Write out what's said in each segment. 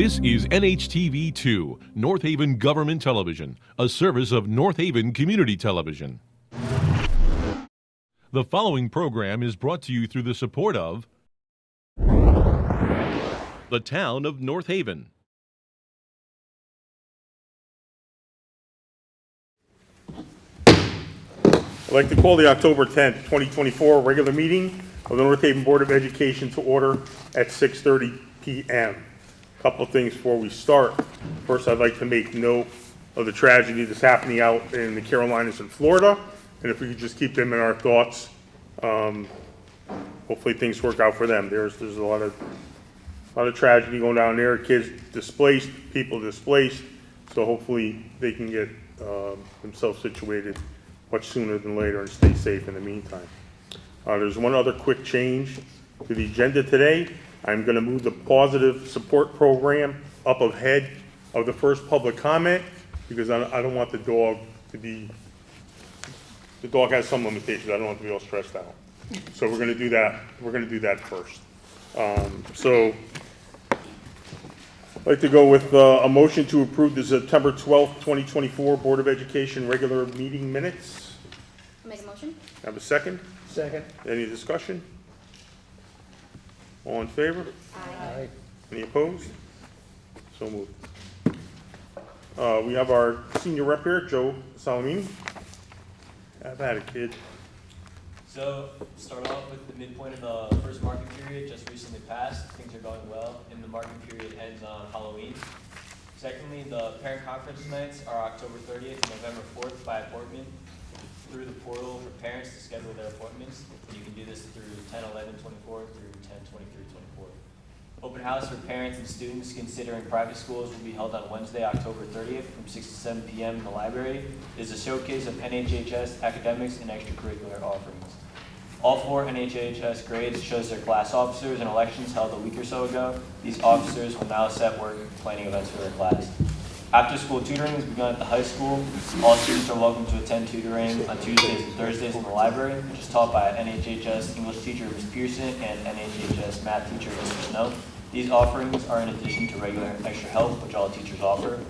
This is NHTV2, North Haven Government Television, a service of North Haven Community Television. The following program is brought to you through the support of the town of North Haven. I'd like to call the October 10th, 2024 regular meeting of the North Haven Board of Education to order at 6:30 p.m. A couple of things before we start. First, I'd like to make note of the tragedy that's happening out in the Carolinas and Florida, and if we could just keep them in our thoughts. Hopefully things work out for them. There's a lot of tragedy going down there. Kids displaced, people displaced, so hopefully they can get themselves situated much sooner than later and stay safe in the meantime. There's one other quick change to the agenda today. I'm going to move the positive support program up ahead of the first public comment because I don't want the dog to be, the dog has some limitations. I don't want to be all stressed out. So we're going to do that. We're going to do that first. So I'd like to go with a motion to approve the September 12th, 2024 Board of Education regular meeting minutes. I'll make a motion. Have a second? Second. Any discussion? All in favor? Aye. Any opposed? So moved. We have our senior rep here, Joe Salamini. Have at it, kid. So, start off with the midpoint of the first marking period just recently passed. Things are going well, and the marking period ends on Halloween. Secondly, the parent conference nights are October 30th and November 4th by appointment through the portal for parents to schedule their appointments. And you can do this through 10/11/24 through 10/23/24. Open house for parents and students considering private schools will be held on Wednesday, October 30th from 6 to 7 p.m. in the library. It is a showcase of NHHS academics and extracurricular offerings. All 4 NHHS grades chose their class officers in elections held a week or so ago. These officers will now set work planning events for their class. After-school tutoring has begun at the high school. All students are welcome to attend tutoring on Tuesdays and Thursdays in the library, which is taught by NHHS English teacher Ms. Pearson and NHHS math teacher Mr. Snow. These offerings are in addition to regular extra help, which all teachers offer.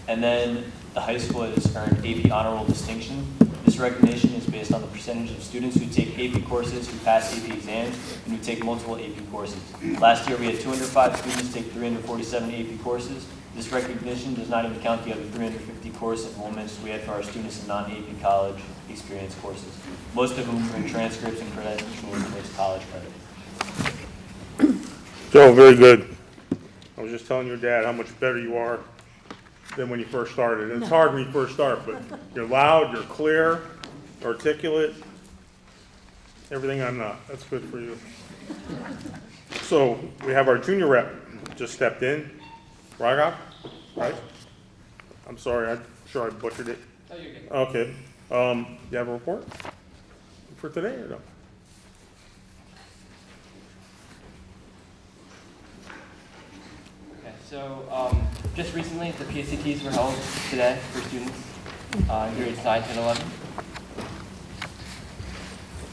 And then the high school has earned AP Honor Roll distinction. This recognition is based on the percentage of students who take AP courses, who pass AP exams, and who take multiple AP courses. Last year we had 205 students take 347 AP courses. This recognition does not even count the other 350 course enrollments we had for our students in non-AP college experience courses, most of whom bring transcripts and credentials towards college credit. Joe, very good. I was just telling your dad how much better you are than when you first started. And it's hard when you first start, but you're loud, you're clear, articulate, everything I'm not. That's good for you. So we have our junior rep just stepped in. Raghav, right? I'm sorry, I'm sure I butchered it. Oh, you're good. Okay. You have a report for today or no? Okay, so just recently the PSATs were held today for students grades 9, 10, 11.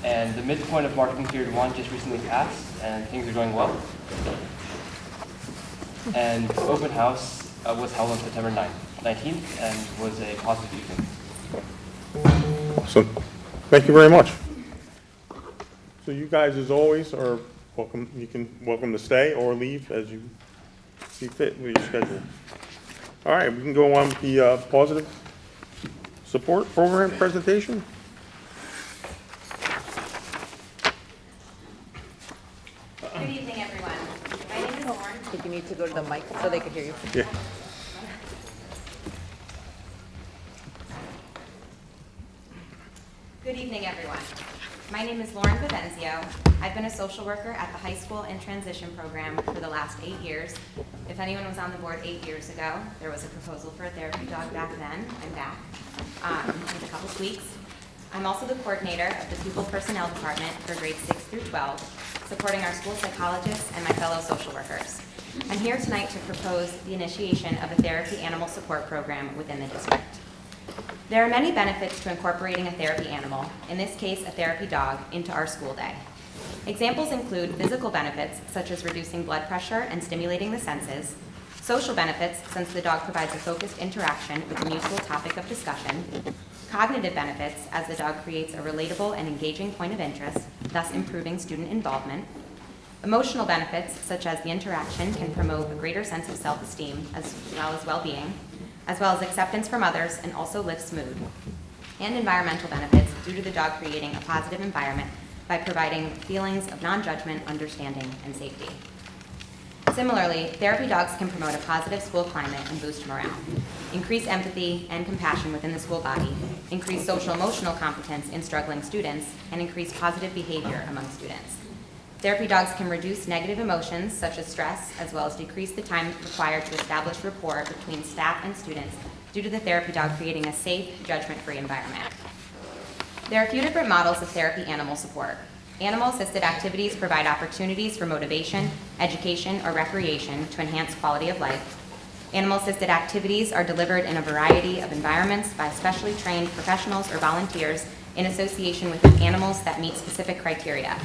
And the midpoint of marking period 1 just recently passed and things are going well. And open house was held on September 19th and was a positive evening. Awesome. Thank you very much. So you guys, as always, are welcome. You can welcome to stay or leave as you see fit with your schedule. All right, we can go on with the positive support program presentation. Good evening, everyone. My name is Lauren. I think you need to go to the mic so they can hear you. Yeah. Good evening, everyone. My name is Lauren Vivenzio. I've been a social worker at the high school and transition program for the last 8 years. If anyone was on the board 8 years ago, there was a proposal for a therapy dog back then. I'm back with a couple tweaks. I'm also the coordinator of the Pupil Personnel Department for grades 6 through 12, supporting our school psychologists and my fellow social workers. I'm here tonight to propose the initiation of a therapy animal support program within the district. There are many benefits to incorporating a therapy animal, in this case a therapy dog, into our school day. Examples include physical benefits such as reducing blood pressure and stimulating the senses, Social benefits, since the dog provides a focused interaction with a mutual topic of discussion. Cognitive benefits, as the dog creates a relatable and engaging point of interest, thus improving student involvement. Emotional benefits, such as the interaction can promote a greater sense of self-esteem as well as well-being, as well as acceptance from others and also lifts mood. And environmental benefits, due to the dog creating a positive environment by providing feelings of non-judgment, understanding, and safety. Similarly, therapy dogs can promote a positive school climate and boost morale, increase empathy and compassion within the school body, increase social-emotional competence in struggling students, and increase positive behavior among students. Therapy dogs can reduce negative emotions such as stress, as well as decrease the time required to establish rapport between staff and students due to the therapy dog creating a safe, judgment-free environment. There are a few different models of therapy animal support. Animal-assisted activities provide opportunities for motivation, education, or recreation to enhance quality of life. Animal-assisted activities are delivered in a variety of environments by specially trained professionals or volunteers in association with animals that meet specific criteria.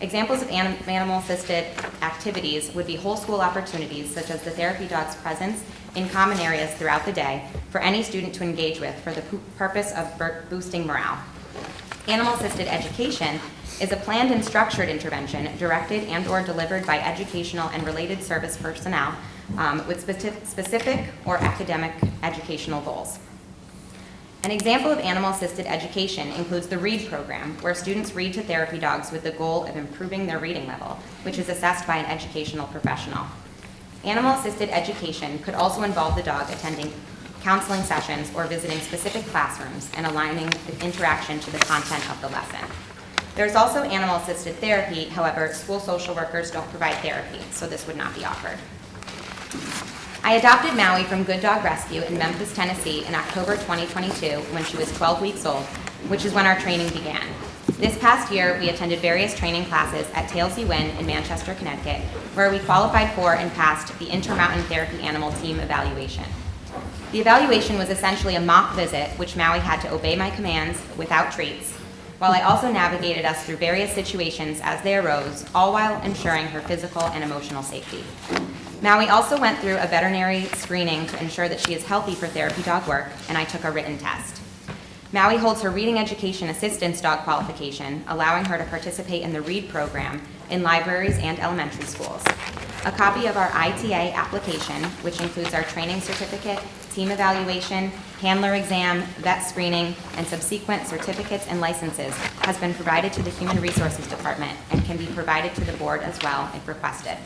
Examples of animal-assisted activities would be whole school opportunities, such as the therapy dog's presence in common areas throughout the day for any student to engage with for the purpose of boosting morale. Animal-assisted education is a planned and structured intervention directed and/or delivered by educational and related service personnel with specific or academic educational goals. An example of animal-assisted education includes the READ program, where students read to therapy dogs with the goal of improving their reading level, which is assessed by an educational professional. Animal-assisted education could also involve the dog attending counseling sessions or visiting specific classrooms and aligning the interaction to the content of the lesson. There's also animal-assisted therapy. However, school social workers don't provide therapy, so this would not be offered. I adopted Maui from Good Dog Rescue in Memphis, Tennessee in October 2022 when she was 12 weeks old, which is when our training began. This past year, we attended various training classes at Tailsea Win in Manchester, Connecticut, where we qualified for and passed the Intermountain Therapy Animal Team evaluation. The evaluation was essentially a mock visit, which Maui had to obey my commands without treats, while I also navigated us through various situations as they arose, all while ensuring her physical and emotional safety. Maui also went through a veterinary screening to ensure that she is healthy for therapy dog work, and I took a written test. Maui holds her reading education assistance dog qualification, allowing her to participate in the READ program in libraries and elementary schools. A copy of our ITA application, which includes our training certificate, team evaluation, handler exam, vet screening, and subsequent certificates and licenses, has been provided to the Human Resources Department and can be provided to the board as well if requested.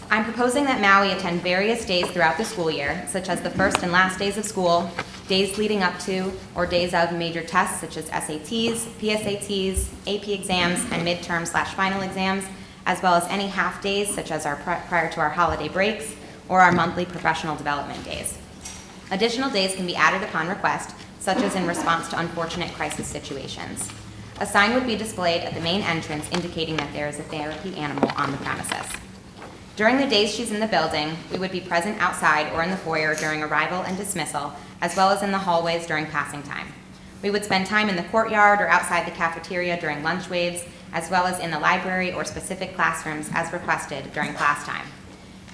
I'm proposing that Maui attend various days throughout the school year, such as the first and last days of school, days leading up to or days of major tests such as SATs, PSATs, AP exams, and midterm/final exams, as well as any half days such as our prior to our holiday breaks or our monthly professional development days. Additional days can be added upon request, such as in response to unfortunate crisis situations. A sign would be displayed at the main entrance indicating that there is a therapy animal on the premises. During the days she's in the building, we would be present outside or in the foyer during arrival and dismissal, as well as in the hallways during passing time. We would spend time in the courtyard or outside the cafeteria during lunch waves, as well as in the library or specific classrooms as requested during class time.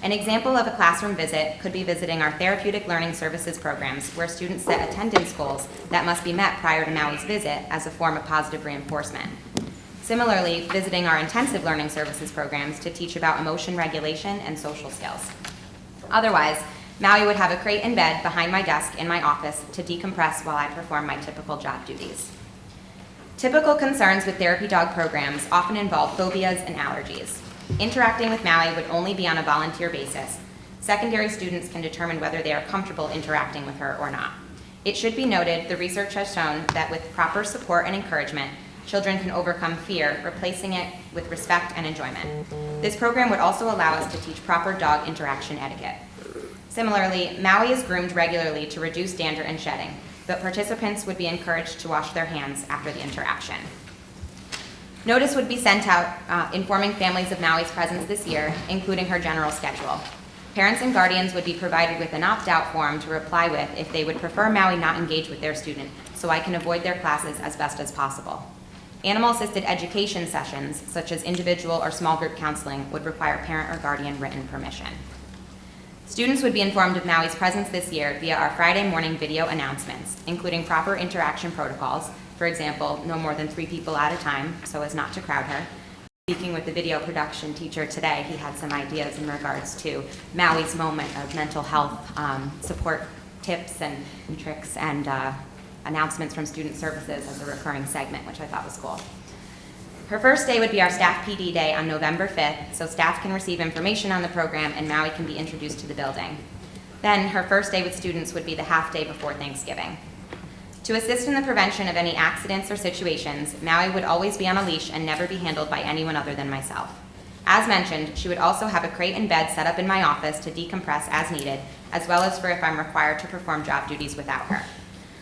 An example of a classroom visit could be visiting our therapeutic learning services programs, where students set attendance goals that must be met prior to Maui's visit as a form of positive reinforcement. Similarly, visiting our intensive learning services programs to teach about emotion regulation and social skills. Otherwise, Maui would have a crate in bed behind my desk in my office to decompress while I perform my typical job duties. Typical concerns with therapy dog programs often involve phobias and allergies. Interacting with Maui would only be on a volunteer basis. Secondary students can determine whether they are comfortable interacting with her or not. It should be noted, the research has shown that with proper support and encouragement, children can overcome fear, replacing it with respect and enjoyment. This program would also allow us to teach proper dog interaction etiquette. Similarly, Maui is groomed regularly to reduce dander and shedding, but participants would be encouraged to wash their hands after the interaction. Notice would be sent out informing families of Maui's presence this year, including her general schedule. Parents and guardians would be provided with an opt-out form to reply with if they would prefer Maui not engage with their student, so I can avoid their classes as best as possible. Animal-assisted education sessions, such as individual or small group counseling, would require parent or guardian written permission. Students would be informed of Maui's presence this year via our Friday morning video announcements, including proper interaction protocols, for example, no more than 3 people at a time, so as not to crowd her. Speaking with the video production teacher today, he had some ideas in regards to Maui's moment of mental health support tips and tricks and announcements from student services as a recurring segment, which I thought was cool. Her first day would be our staff PD day on November 5th, so staff can receive information on the program and Maui can be introduced to the building. Then her first day with students would be the half day before Thanksgiving. To assist in the prevention of any accidents or situations, Maui would always be on a leash and never be handled by anyone other than myself. As mentioned, she would also have a crate and bed set up in my office to decompress as needed, as well as for if I'm required to perform job duties without her.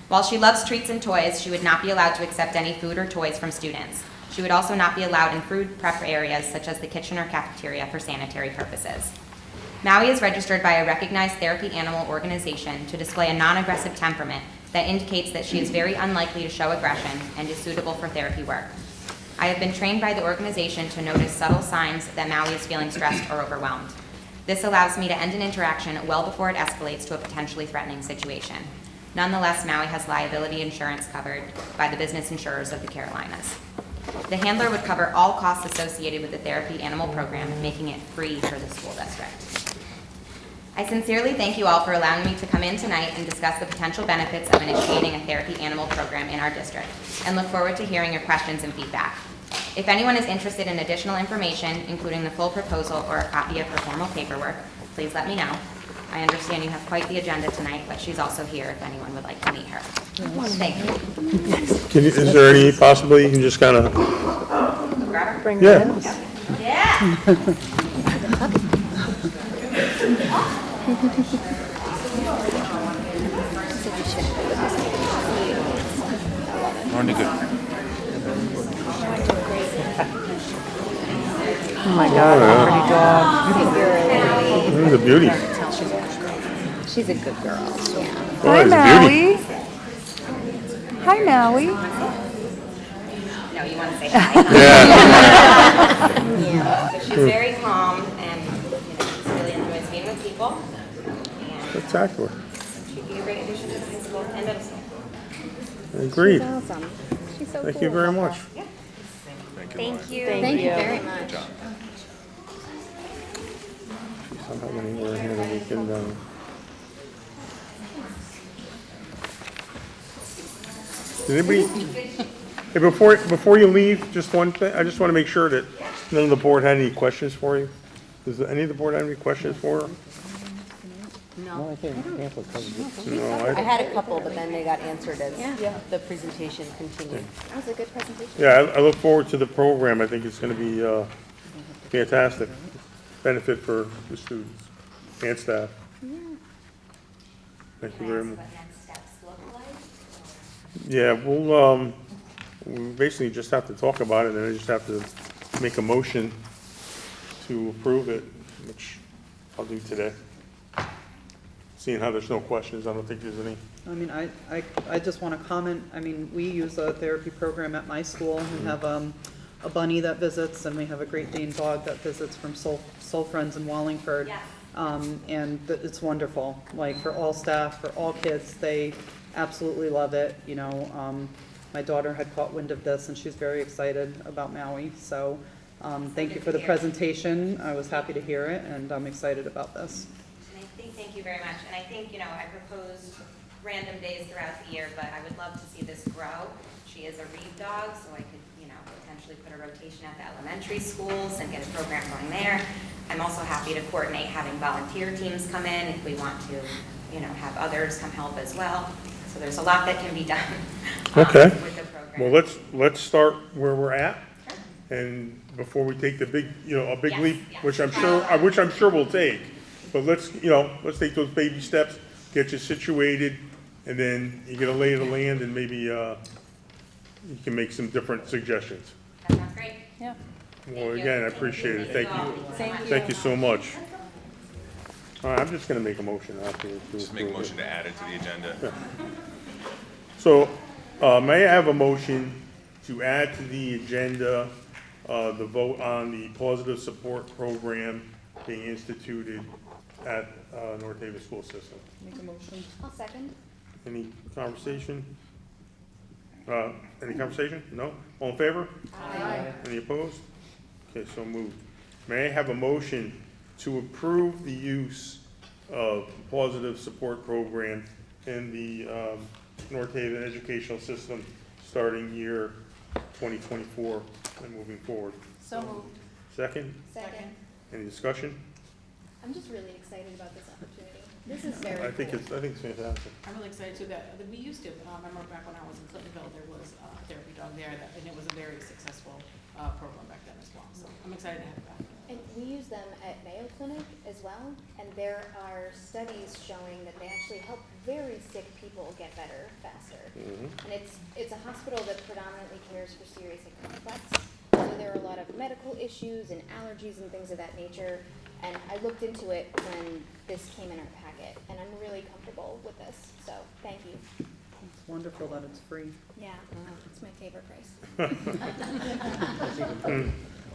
While she loves treats and toys, she would not be allowed to accept any food or toys from students. She would also not be allowed in food prep areas such as the kitchen or cafeteria for sanitary purposes. Maui is registered by a recognized therapy animal organization to display a non-aggressive temperament that indicates that she is very unlikely to show aggression and is suitable for therapy work. I have been trained by the organization to notice subtle signs that Maui is feeling stressed or overwhelmed. This allows me to end an interaction well before it escalates to a potentially threatening situation. Nonetheless, Maui has liability insurance covered by the business insurers of the Carolinas. The handler would cover all costs associated with the therapy animal program, making it free for the school district. I sincerely thank you all for allowing me to come in tonight and discuss the potential benefits of initiating a therapy animal program in our district, and look forward to hearing your questions and feedback. If anyone is interested in additional information, including the full proposal or a copy of her formal paperwork, please let me know. I understand you have quite the agenda tonight, but she's also here if anyone would like to meet her. Thank you. Is there any possibility you can just kind of, Grab her. Bring Yeah. her in. Yeah. Oh my God, pretty dog. this is a beauty. She's a good girl. Oh, it's a beauty. Hi, Maui. No, you want to say hi. Yeah. So she's very calm and she really enjoys being with people. And Spectacular. she'd be a great addition to the high school and middle school. Agreed. Awesome. She's so Thank you very much. Thank you. Thank you very much. Somehow anywhere here that we can, Did anybody, hey, before you leave, just one thing, I just want to make sure that none of the board had any questions for you. Does any of the board have any questions for her? No, I I, had a couple, but then they got answered as the presentation continued. That was a good presentation. yeah, I look forward to the program. I think it's going to be fantastic benefit for the students and staff. Thank you very much. What next steps look like? Yeah, we basically just have to talk about it, and I just have to make a motion to approve it, which I'll do today. Seeing how there's no questions, I don't think there's any. I mean, I just want to comment, I mean, we use a therapy program at my school. We have a bunny that visits, and we have a Great Dane dog that visits from Soul Friends in Wallingford. Yes. It's wonderful, like, for all staff, for all kids, they absolutely love it, you know. My daughter had caught wind of this, and she's very excited about Maui, so thank you for the presentation. I was happy to hear it, and I'm excited about this. And I think, thank you very much. And I think, you know, I proposed random days throughout the year, but I would love to see this grow. She is a read dog, so I could, you know, potentially put a rotation at the elementary schools and get a program going there. I'm also happy to coordinate having volunteer teams come in if we want to, you know, have others come help as well. So there's a lot that can be done Okay. with the program. Well, let's start where we're at, and before we take the big, you know, a big Yes, leap, yes. which I'm sure we'll take. But let's take those baby steps, get you situated, and then you get a lay of the land, and maybe you can make some different suggestions. That sounds great. Yeah. Well, again, I appreciate it. Thank you. Thank you. Thank you so much. All right, I'm just gonna make a motion after. Just make a motion to add it to the agenda. So, may I have a motion to add to the agenda, the vote on the positive support program being instituted at North Haven School System. Make a motion. I'll second. Any conversation? Any conversation? No? All in favor? Aye. Any opposed? Okay, so moved. May I have a motion to approve the use of positive support program in the North Haven educational system starting year 2024 and moving forward? So moved. Second? Second. Any discussion? I'm just really excited about this opportunity. This is very I think cool. it's fantastic. I'm really excited too that we used to, I remember back when I was in Clintonville, there was a therapy dog there and it was a very successful program back then as well. So I'm excited to have it back. And we use them at Mayo Clinic as well, and there are studies showing that they actually help very sick people get better faster. And it's a hospital that predominantly cares for serious and complex, so there are a lot of medical issues and allergies and things of that nature. And I looked into it when this came in our packet, and I'm really comfortable with this, so thank you. It's wonderful that it's free. Yeah, it's my favorite price.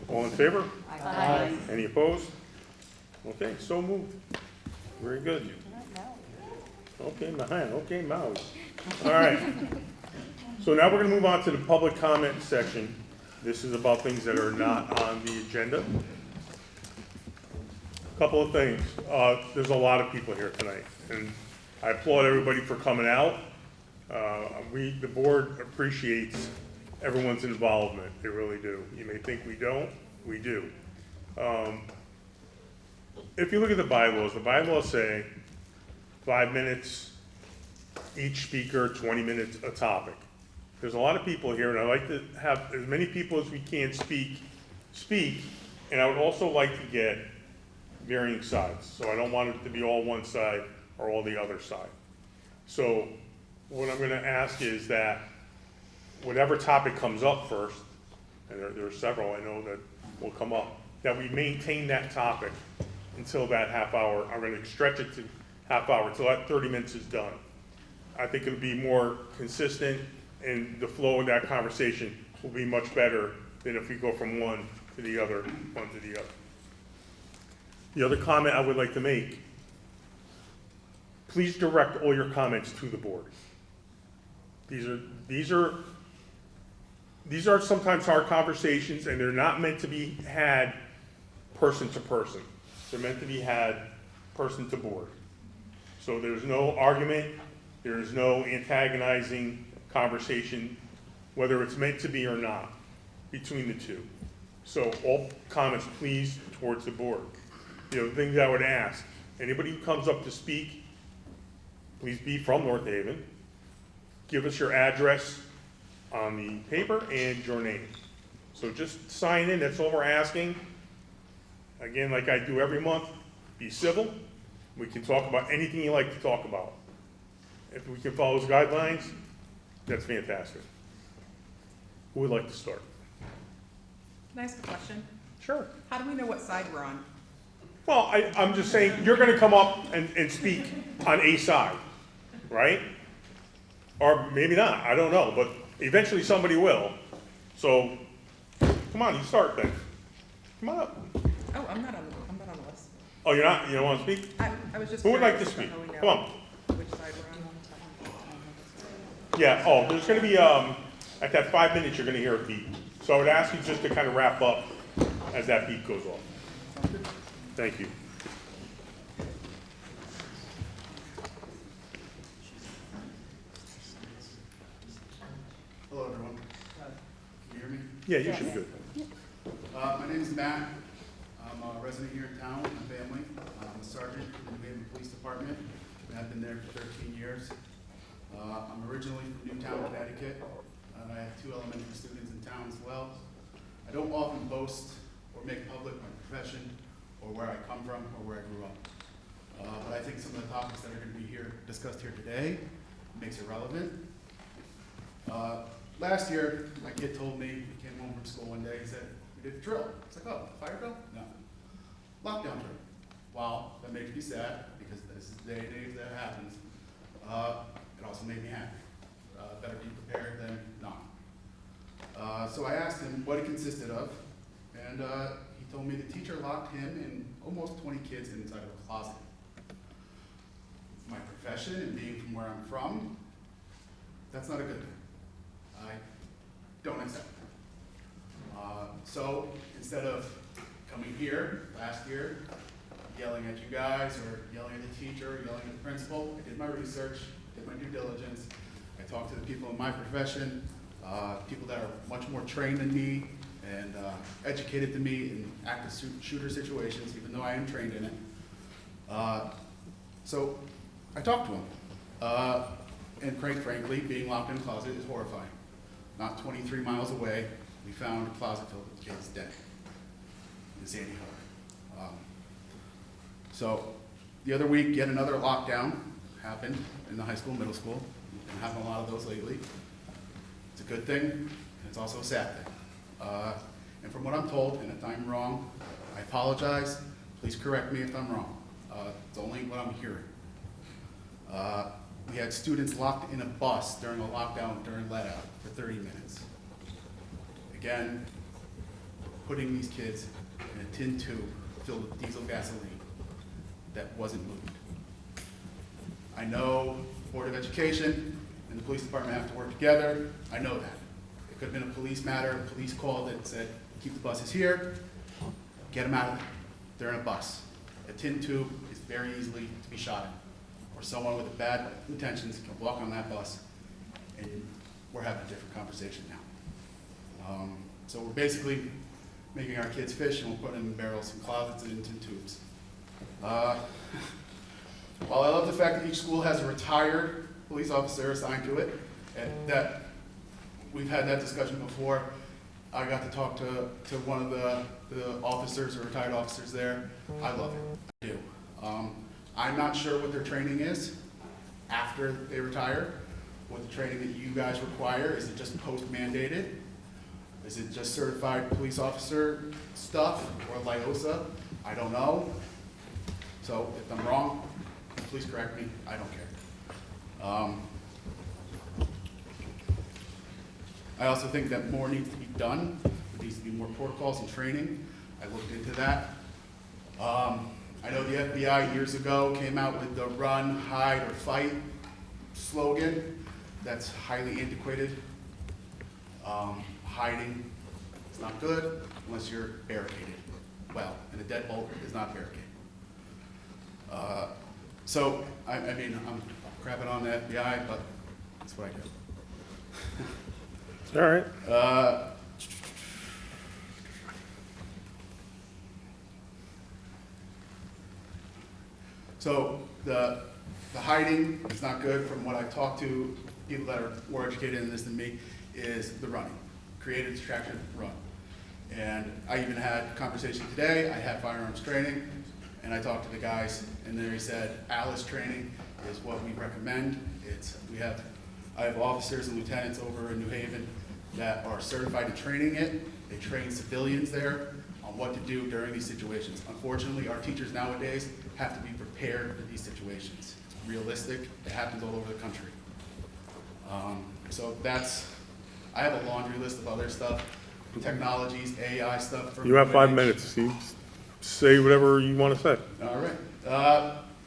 All in favor? Aye. Any opposed? Okay, so moved. Very good. Okay, Maui. All right. So now we're gonna move on to the public comment section. This is about things that are not on the agenda. Couple of things. There's a lot of people here tonight, and I applaud everybody for coming out. The board appreciates everyone's involvement. They really do. You may think we don't, we do. If you look at the bylaws say 5 minutes each speaker, 20 minutes a topic. There's a lot of people here, and I like to have as many people as we can speak, and I would also like to get varying sides. So I don't want it to be all one side or all the other side. So what I'm gonna ask is that whatever topic comes up first, and there are several I know that will come up, that we maintain that topic until that half hour. I'm gonna stretch it to half hour until that 30 minutes is done. I think it'll be more consistent, and the flow of that conversation will be much better than if we go from one to the other. The other comment I would like to make, please direct all your comments to the board. These are sometimes hard conversations, and they're not meant to be had person to person. They're meant to be had person to board. So there's no argument, there's no antagonizing conversation, whether it's meant to be or not, between the two. So all comments, please, towards the board. The other thing that I would ask, anybody who comes up to speak, please be from North Haven. Give us your address on the paper and your name. So just sign in, that's all we're asking. Again, like I do every month, be civil. We can talk about anything you like to talk about. If we can follow those guidelines, that's fantastic. Who would like to start? Can I ask a question? Sure. How do we know what side we're on? Well, I'm just saying, you're gonna come up and speak on a side, right? Or maybe not, I don't know, but eventually somebody will. So, come on, you start then. Come on up. Oh, I'm not on the list. Oh, you don't wanna speak? I was just. Who would like to curious speak? about how we know Come on. Which side we're on. Yeah, oh, there's gonna be, at that 5 minutes, you're gonna hear a beep. So I would ask you just to kind of wrap up as that beep goes off. Thank you. Hello, everyone. Can you hear me? Yeah, you should be good. My name is Matt. I'm a resident here in town with my family. I'm a sergeant in the New Haven Police Department, and I've been there for 13 years. I'm originally from Newtown, Connecticut, and I have 2 elementary students in town as well. I don't often boast or make public my profession or where I come from or where I grew up. But I think some of the topics that are going to be discussed here today makes it relevant. Last year, my kid told me, he came home from school one day, he said, we did a drill. It's like, oh, fire drill? No. Lockdown drill. Wow, that makes me sad, because this is the day and age that happens. It also made me happy. Better be prepared than not. So I asked him what it consisted of, and he told me the teacher locked him and almost 20 kids inside of a closet. my profession and being from where I'm from, that's not a good thing. I don't accept it. So instead of coming here last year, yelling at you guys or yelling at the teacher, or yelling at the principal, I did my research, did my due diligence. I talked to the people in my profession, people that are much more trained than me and educated than me in active shooter situations, even though I am trained in it. So I talked to them. And quite frankly, being locked in a closet is horrifying. Not 23 miles away, we found a closet filled with kids dead in Sandy Hook. So the other week, yet another lockdown happened in the high school, middle school. We've been having a lot of those lately. It's a good thing, and it's also a sad thing. And from what I'm told, and if I'm wrong, I apologize. Please correct me if I'm wrong. It's only what I'm hearing. We had students locked in a bus during a lockdown during let-out for 30 minutes. Again, putting these kids in a tin tube filled with diesel gasoline that wasn't moved. I know the Board of Education and the police department have to work together. I know that. It could have been a police matter, a police call that said, keep the buses here, get them out of there. They're in a bus. A tin tube is very easily to be shot at. Or someone with bad intentions can walk on that bus, and we're having a different conversation now. So we're basically making our kids fish, and we're putting them in barrels and closets and in tin tubes. While I love the fact that each school has a retired police officer assigned to it, and that we've had that discussion before, I got to talk to one of the officers or retired officers there. I love it. I do. I'm not sure what their training is after they retire, what the training that you guys require. Is it just post-mandated? Is it just certified police officer stuff or LIOSA? I don't know. So if I'm wrong, please correct me. I don't care. I also think that more needs to be done. There needs to be more protocols and training. I looked into that. I know the FBI years ago came out with the run, hide, or fight slogan. That's highly antiquated. Hiding is not good unless you're barricaded well, and a deadbolt is not barricaded. So, I mean, I'm crapping on the FBI, but that's what I do. All right. So the hiding is not good. From what I've talked to people that are more educated in this than me, is the running. Create a distraction, run. And I even had a conversation today. I had firearms training, and I talked to the guys, and they said ALICE training is what we recommend. I have officers and lieutenants over in New Haven that are certified in training it. They train civilians there on what to do during these situations. Unfortunately, our teachers nowadays have to be prepared for these situations. It's realistic. It happens all over the country. So I have a laundry list of other stuff, technologies, AI stuff. You have 5 minutes. You say whatever you want to say. All right.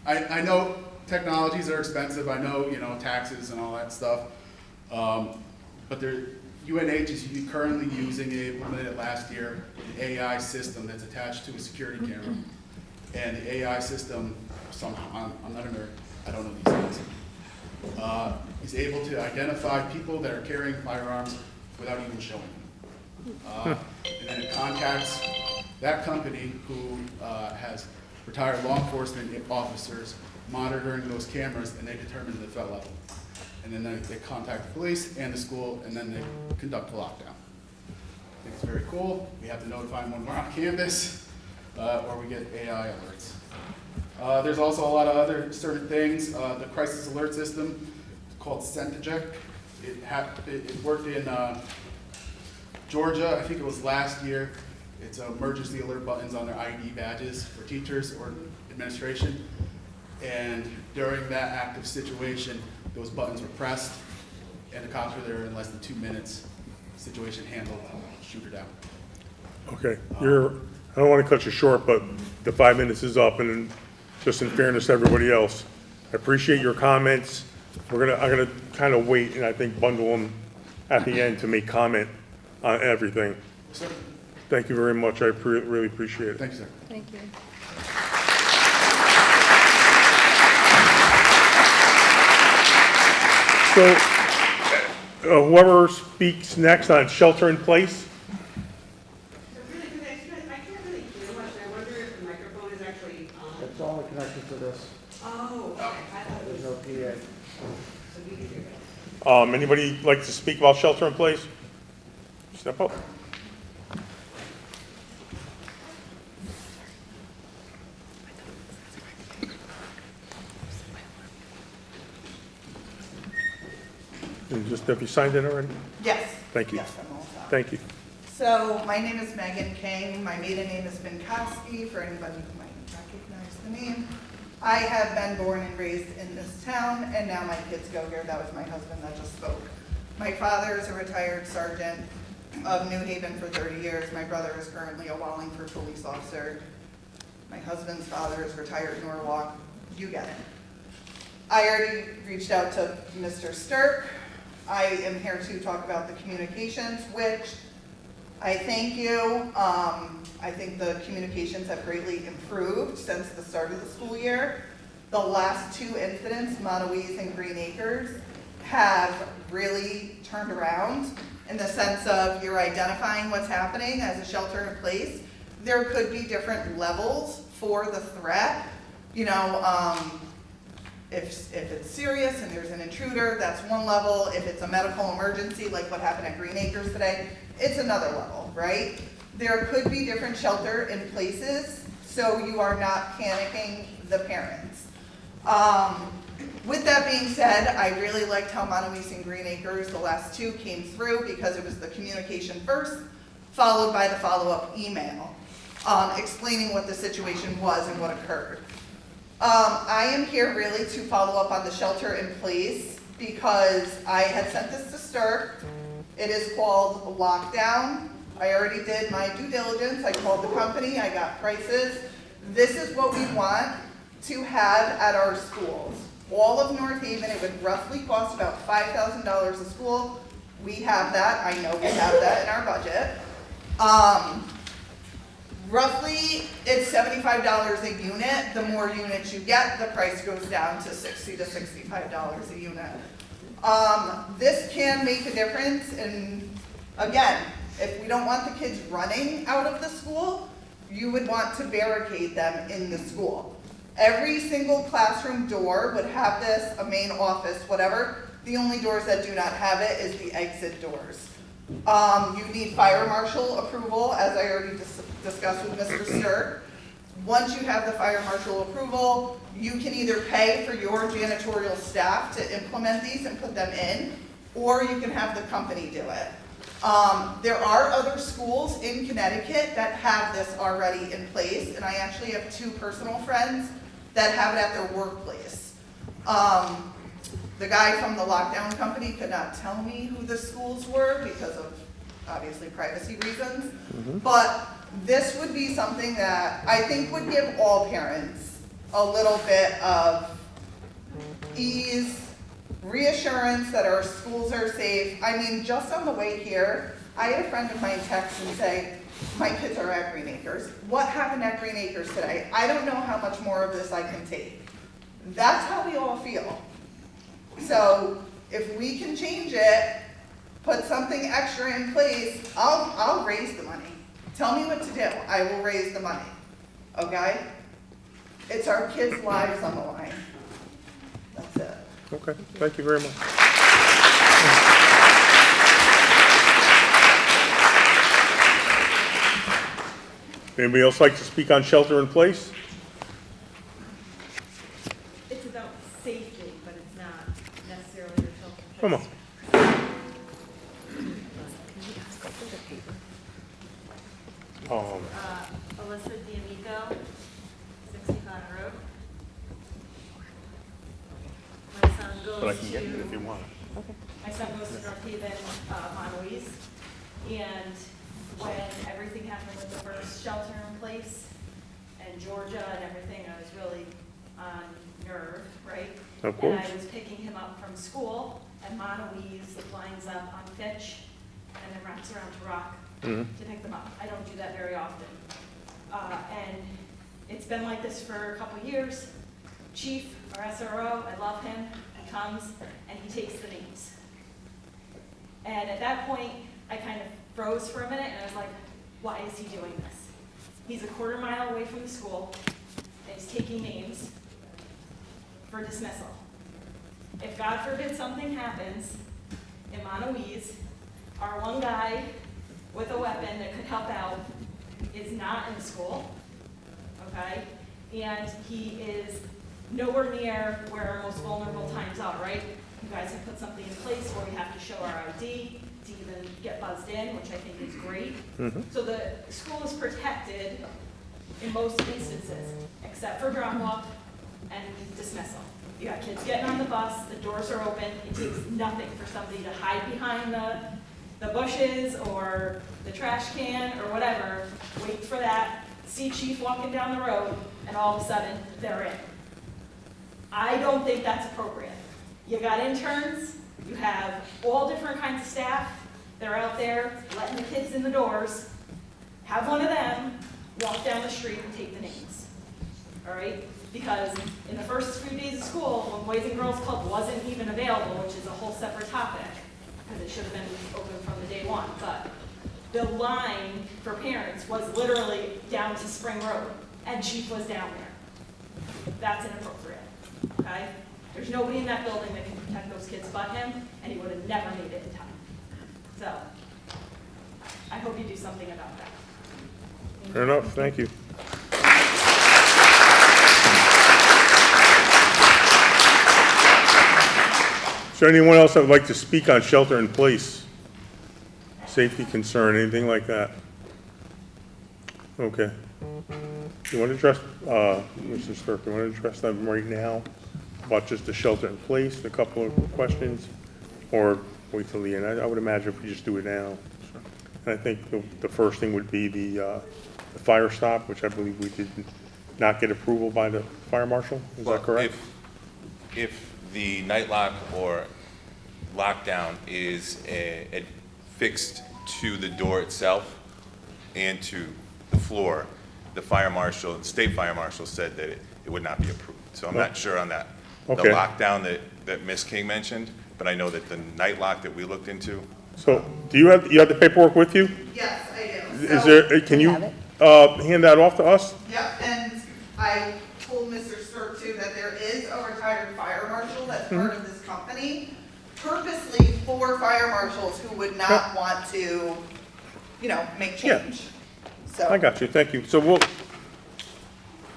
I know technologies are expensive. I know, taxes and all that stuff. But UNH is currently using, implemented last year, an AI system that's attached to a security camera. And the AI system, somehow, I'm not a nerd, I don't know these things, is able to identify people that are carrying firearms without even showing them. And then it contacts that company who has retired law enforcement officers monitoring those cameras, and they determine the threat level. And then they contact the police and the school, and then they conduct a lockdown. I think it's very cool. We have to notify them when we're on campus, or we get AI alerts. There's also a lot of other certain things. The crisis alert system called Centiject. It worked in Georgia, I think it was last year. It's emergency alert buttons on their ID badges for teachers or administration. And during that active situation, those buttons were pressed, and the cops were there in less than 2 minutes. Situation handled, shoot her down. Okay, I don't want to cut you short, but the 5 minutes is up, and just in fairness to everybody else, I appreciate your comments. I'm gonna kind of wait and I think bundle them at the end to make comment on everything. Sir, Thank you very much. I really appreciate it. thank you, sir. Thank you. So, whoever speaks next on shelter in place, Really good, I can't really hear much, and I wonder if the microphone is actually on. It's only connected to this. Oh, okay, I thought it was, There's no PA. so we could hear it. anybody like to speak about shelter in place? Step up. And just, have you signed in already? Yes. Thank you. Yes, I'm all set. Thank you. So my name is Megan King. My maiden name is Minkowski, for anybody who might recognize the name. I have been born and raised in this town, and now my kids go here. That was my husband that just spoke. My father is a retired sergeant of New Haven for 30 years. My brother is currently a Wallingford police officer. My husband's father is retired Norwalk. You get it. I already reached out to Mr. Stirk. I am here to talk about the communications, which I thank you. I think the communications have greatly improved since the start of the school year. The last two incidents, Monowese and Green Acres, have really turned around in the sense of you're identifying what's happening as a shelter in place. There could be different levels for the threat. You know, if it's serious and there's an intruder, that's one level. If it's a medical emergency, like what happened at Green Acres today, it's another level, right? There could be different shelter in places, so you are not panicking the parents. With that being said, I really liked how Monowese and Green Acres, the last two, came through because it was the communication first, followed by the follow-up email, explaining what the situation was and what occurred. I am here really to follow up on the shelter in place because I had sent this to Stirk. It is called Lockdown. I already did my due diligence. I called the company, I got prices. This is what we want to have at our schools. All of North Haven, it would roughly cost about $5,000 a school. We have that, I know we have that in our budget. Roughly, it's $75 a unit. The more units you get, the price goes down to $60 to $65 a unit. This can make a difference, and again, if we don't want the kids running out of the school, you would want to barricade them in the school. Every single classroom door would have this, a main office, whatever. The only doors that do not have it is the exit doors. You need fire marshal approval, as I already discussed with Mr. Stirk. Once you have the fire marshal approval, you can either pay for your janitorial staff to implement these and put them in, or you can have the company do it. There are other schools in Connecticut that have this already in place, and I actually have two personal friends that have it at their workplace. The guy from the lockdown company could not tell me who the schools were because of obviously privacy reasons, but this would be something that I think would give all parents a little bit of ease, reassurance that our schools are safe. I mean, just on the way here, I had a friend of mine text and say, my kids are at Green Acres. What happened at Green Acres today? I don't know how much more of this I can take. That's how we all feel. So if we can change it, put something extra in place, I'll raise the money. Tell me what to do. I will raise the money. Okay? It's our kids' lives on the line. That's it. Okay, thank you very much. Anybody else like to speak on shelter in place? It's about safety, but it's not necessarily the shelter. Come on. Alyssa D'Amico, 60 Connor Road. My son goes But I can get it if you to, want. my son goes to North Haven, Monowese, and when everything happened with the first shelter in place, and Georgia and everything, I was really on Nerve, right? Of course. And I was picking him up from school, and Monowese lines up on Fitch and then wraps around to Rock Mhm. to pick them up. I don't do that very often. And it's been like this for a couple of years. Chief, our SRO, I love him. He comes and he takes the names. And at that point, I kind of froze for a minute and I was like, why is he doing this? He's a quarter mile away from the school and he's taking names for dismissal. If God forbid something happens in Monowese, our one guy with a weapon that could help out is not in the school, okay? And he is nowhere near where our most vulnerable times are, right? You guys have put something in place where we have to show our ID to even get buzzed in, which I think is great. So the school is protected in most instances, except for drop-off and dismissal. You got kids getting on the bus, the doors are open, it takes nothing for somebody to hide behind the bushes or the trash can or whatever, wait for that, see Chief walking down the road, and all of a sudden, they're in. I don't think that's appropriate. You got interns, you have all different kinds of staff, they're out there letting the kids in the doors, have one of them walk down the street and take the names, all right? Because in the first few days of school, when Boys and Girls Club wasn't even available, which is a whole separate topic, because it should have been open from the day one, but the line for parents was literally down to Spring Road, and Chief was down there. That's inappropriate, okay? There's nobody in that building that can protect those kids but him, and he would have never made it in time. So, I hope you do something about that. Fair enough, thank you. Is there anyone else that would like to speak on shelter in place? Safety concern, anything like that? Okay. You want to address, Mr. Stirk, you want to address that right now? About just the shelter in place, a couple of questions? Or wait till the end? I would imagine if we just do it now. And I think the first thing would be the fire stop, which I believe we did not get approval by the fire marshal. Is that correct? If the night lock or lockdown is fixed to the door itself and to the floor, the fire marshal, the state fire marshal said that it would not be approved. So I'm not sure on that. The Okay. lockdown that Ms. King mentioned, but I know that the night lock that we looked into. So, do you have the paperwork with you? Yes, I do. Is So- there, can you, have it? hand that off to us? Yep, and I told Mr. Stirk too that there is a retired fire marshal that's part of this company, purposely for fire marshals who would not want to, make Yeah. change. I got you, thank you. So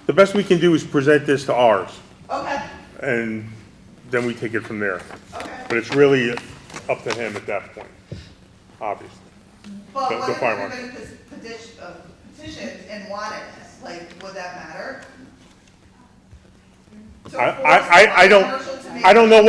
the best we can do is present this to ours, Okay, and then we take it from there. okay. But it's really up to him at that point, obviously. But The what if fire everybody petitioned and wanted it? Like, would that matter? To force the I fire marshal to make- don't know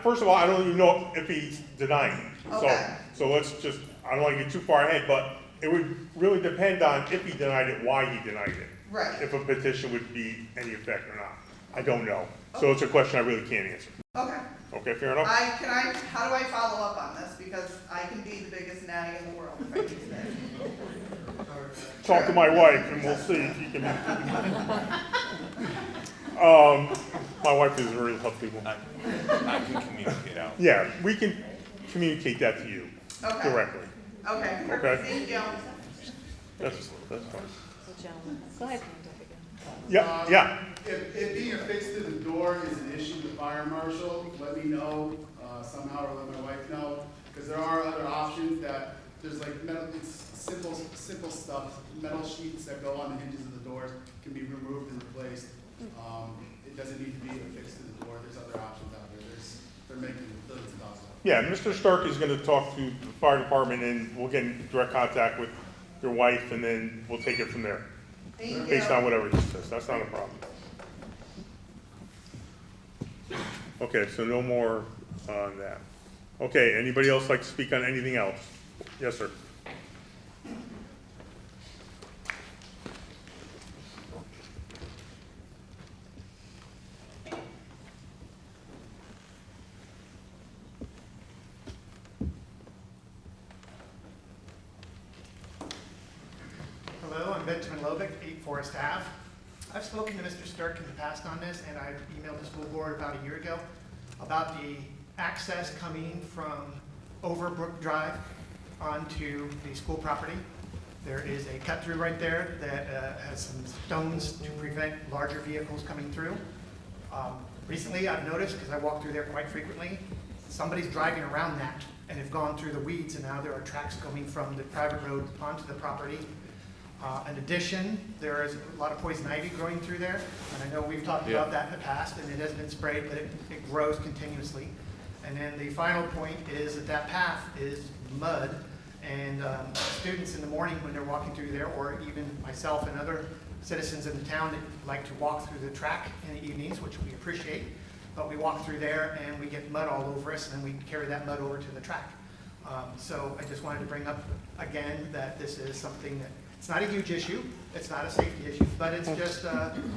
first of all, I don't even know if he's denying it. Okay. So let's just, I don't want to get too far ahead, but it would really depend on if he denied it, why he denied it. Right. If a petition would be any effect or not. I don't know. So it's a question I really can't answer. Okay. Okay, fair enough? How do I follow up on this? Because I can be the biggest nag in the world if I need to. Talk to my wife and we'll see if you can. My wife is a very lovely woman. I can communicate out. Yeah, we can communicate that to you Okay. directly. Okay, Okay. thank you. That's fine. Go ahead. Yeah. If being affixed to the door is an issue to the fire marshal, let me know somehow, or let my wife know, because there are other options that, there's like metal, it's simple stuff, metal sheets that go on the hinges of the doors can be removed and replaced. It doesn't need to be affixed to the door, there's other options out there, they're making billions of dollars. Yeah, Mr. Stark is gonna talk to the fire department and we'll get in direct contact with your wife and then we'll take it from there. Thank you. Based on whatever he says, that's not a problem. Okay, so no more on that. Okay, anybody else like to speak on anything else? Yes, sir. Benjamin Lovick, 8 Forest Ave. I've spoken to Mr. Stirk in the past on this, and I've emailed the school board about a year ago about the access coming from Overbrook Drive onto the school property. There is a cut through right there that has some stones to prevent larger vehicles coming through. Recently, I've noticed, because I walk through there quite frequently, somebody's driving around that and have gone through the weeds, and now there are tracks coming from the private road onto the property. In addition, there is a lot of poison ivy growing through there, and I know we've talked about that in the past, and it has been sprayed, but it grows continuously. And then the final point is that that path is mud, and students in the morning when they're walking through there, or even myself and other citizens in the town that like to walk through the track in the evenings, which we appreciate, but we walk through there and we get mud all over us, and then we carry that mud over to the track. So I just wanted to bring up again that this is something that, it's not a huge issue, it's not a safety issue, but it's just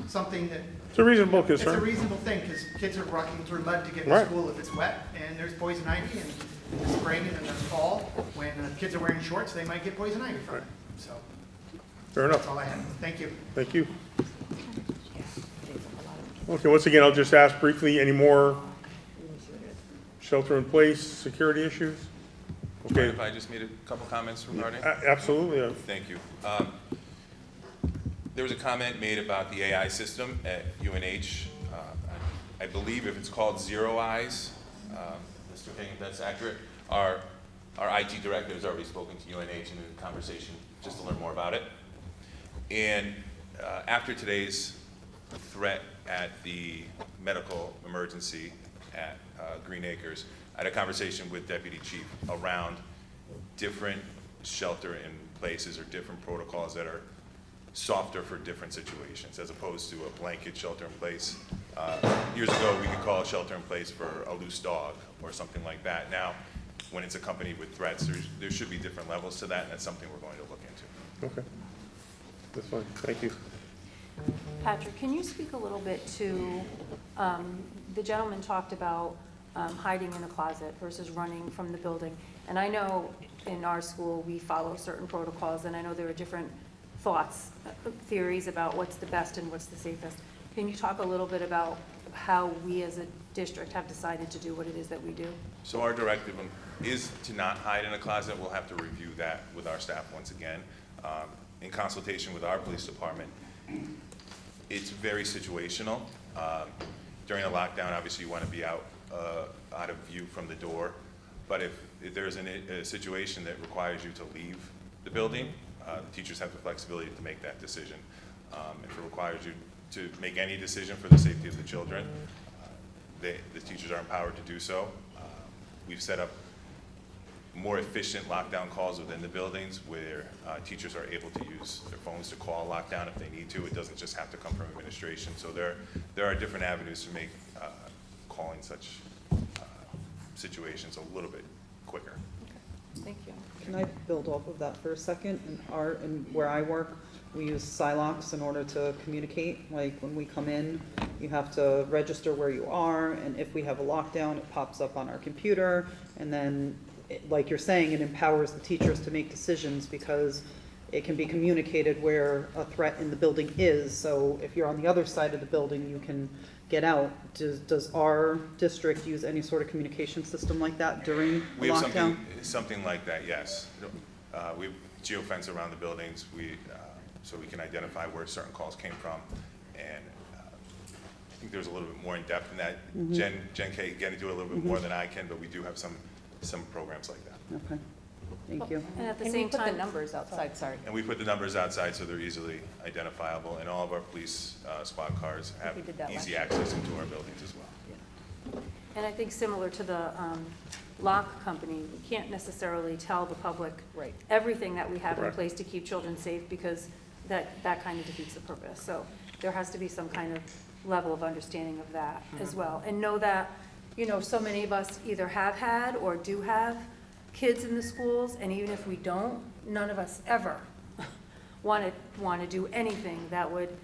something that... It's a reasonable concern. It's a reasonable thing, because kids are walking through mud to get to school if it's wet, and there's poison ivy, and in the spring and in the fall, when kids are wearing shorts, they might get poison ivy from it. So Fair enough. that's all I have. Thank you. Thank you. Okay, once again, I'll just ask briefly, any more shelter in place, security issues? Okay. If I just made a couple comments regarding? Absolutely. Thank you. There was a comment made about the AI system at UNH. I believe if it's called Zero Eyes, Mr. King, if that's accurate, our IT director has already spoken to UNH in a conversation just to learn more about it. And after today's threat at the medical emergency at Green Acres, I had a conversation with Deputy Chief around different shelter in places or different protocols that are softer for different situations, as opposed to a blanket shelter in place. Years ago, we could call a shelter in place for a loose dog or something like that. Now, when it's accompanied with threats, there should be different levels to that, and that's something we're going to look into. Okay. That's fine. Thank you. Patrick, can you speak a little bit to, the gentleman talked about hiding in a closet versus running from the building. And I know in our school, we follow certain protocols, and I know there are different thoughts, theories about what's the best and what's the safest. Can you talk a little bit about how we as a district have decided to do what it is that we do? So our directive is to not hide in a closet. We'll have to review that with our staff once again. In consultation with our police department, it's very situational. During a lockdown, obviously you want to be out of view from the door, but if there's a situation that requires you to leave the building, the teachers have the flexibility to make that decision. If it requires you to make any decision for the safety of the children, the teachers are empowered to do so. We've set up more efficient lockdown calls within the buildings where teachers are able to use their phones to call lockdown if they need to. It doesn't just have to come from administration. So there are different avenues to make calling such situations a little bit quicker. Thank you. Can I build off of that for a second? In where I work, we use Silox in order to communicate. Like when we come in, you have to register where you are, and if we have a lockdown, it pops up on our computer, and then, like you're saying, it empowers the teachers to make decisions because it can be communicated where a threat in the building is. So if you're on the other side of the building, you can get out. Does our district use any sort of communication system like that during We have lockdown? something like that, yes. We geofence around the buildings, so we can identify where certain calls came from. And I think there's a little bit more in depth in that. Jen K can get into it a little bit more than I can, but we do have some programs like that. Okay, thank you. And at the Can same we put time, the numbers outside, sorry. And we put the numbers outside so they're easily identifiable, and all of our police squad cars have We did that last easy year. access into our buildings as well. and I think similar to the lock company, we can't necessarily tell the public Right. everything that we have in Correct. place to keep children safe, because that kind of defeats the purpose. So there has to be some kind of level of understanding of that as well. And know that, you know, so many of us either have had or do have kids in the schools, and even if we don't, none of us ever want to do anything that would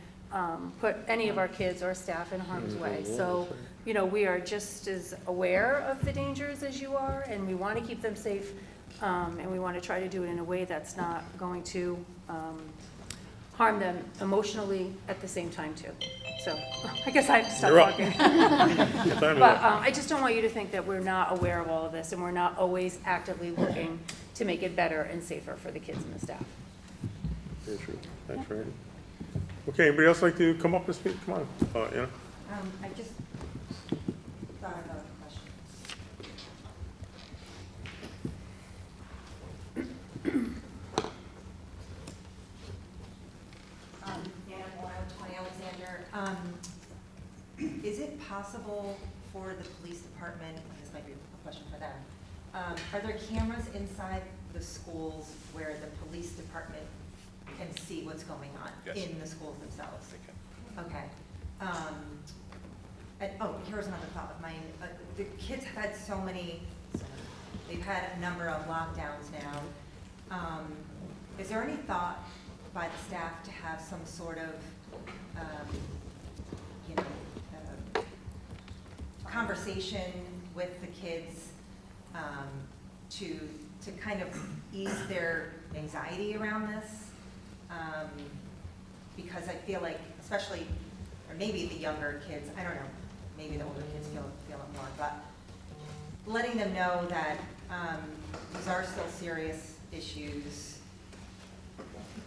put any of our kids or staff in harm's way. So, you know, we are just as aware of the dangers as you are, and we want to keep them safe, and we want to try to do it in a way that's not going to harm them emotionally at the same time too. So I guess I have to stop You're up. talking. Time But to- I just don't want you to think that we're not aware of all of this and we're not always actively looking to make it better and safer for the kids and the staff. Very true. Thanks, Randy. Okay, anybody else like to come up and speak? Come on, Anna. I just thought of a question. Anna Moyle, 20 Alexander. Is it possible for the police department, this might be a question for them, are there cameras inside the schools where the police department can see what's going on Yes. in the schools themselves? They can. Okay. And, oh, here's another thought of mine. The kids have had they've had a number of lockdowns now. Is there any thought by the staff to have some sort of, conversation with the kids to kind of ease their anxiety around this? Because I feel like, especially, or maybe the younger kids, I don't know, maybe the older kids feel it more, but letting them know that these are still serious issues.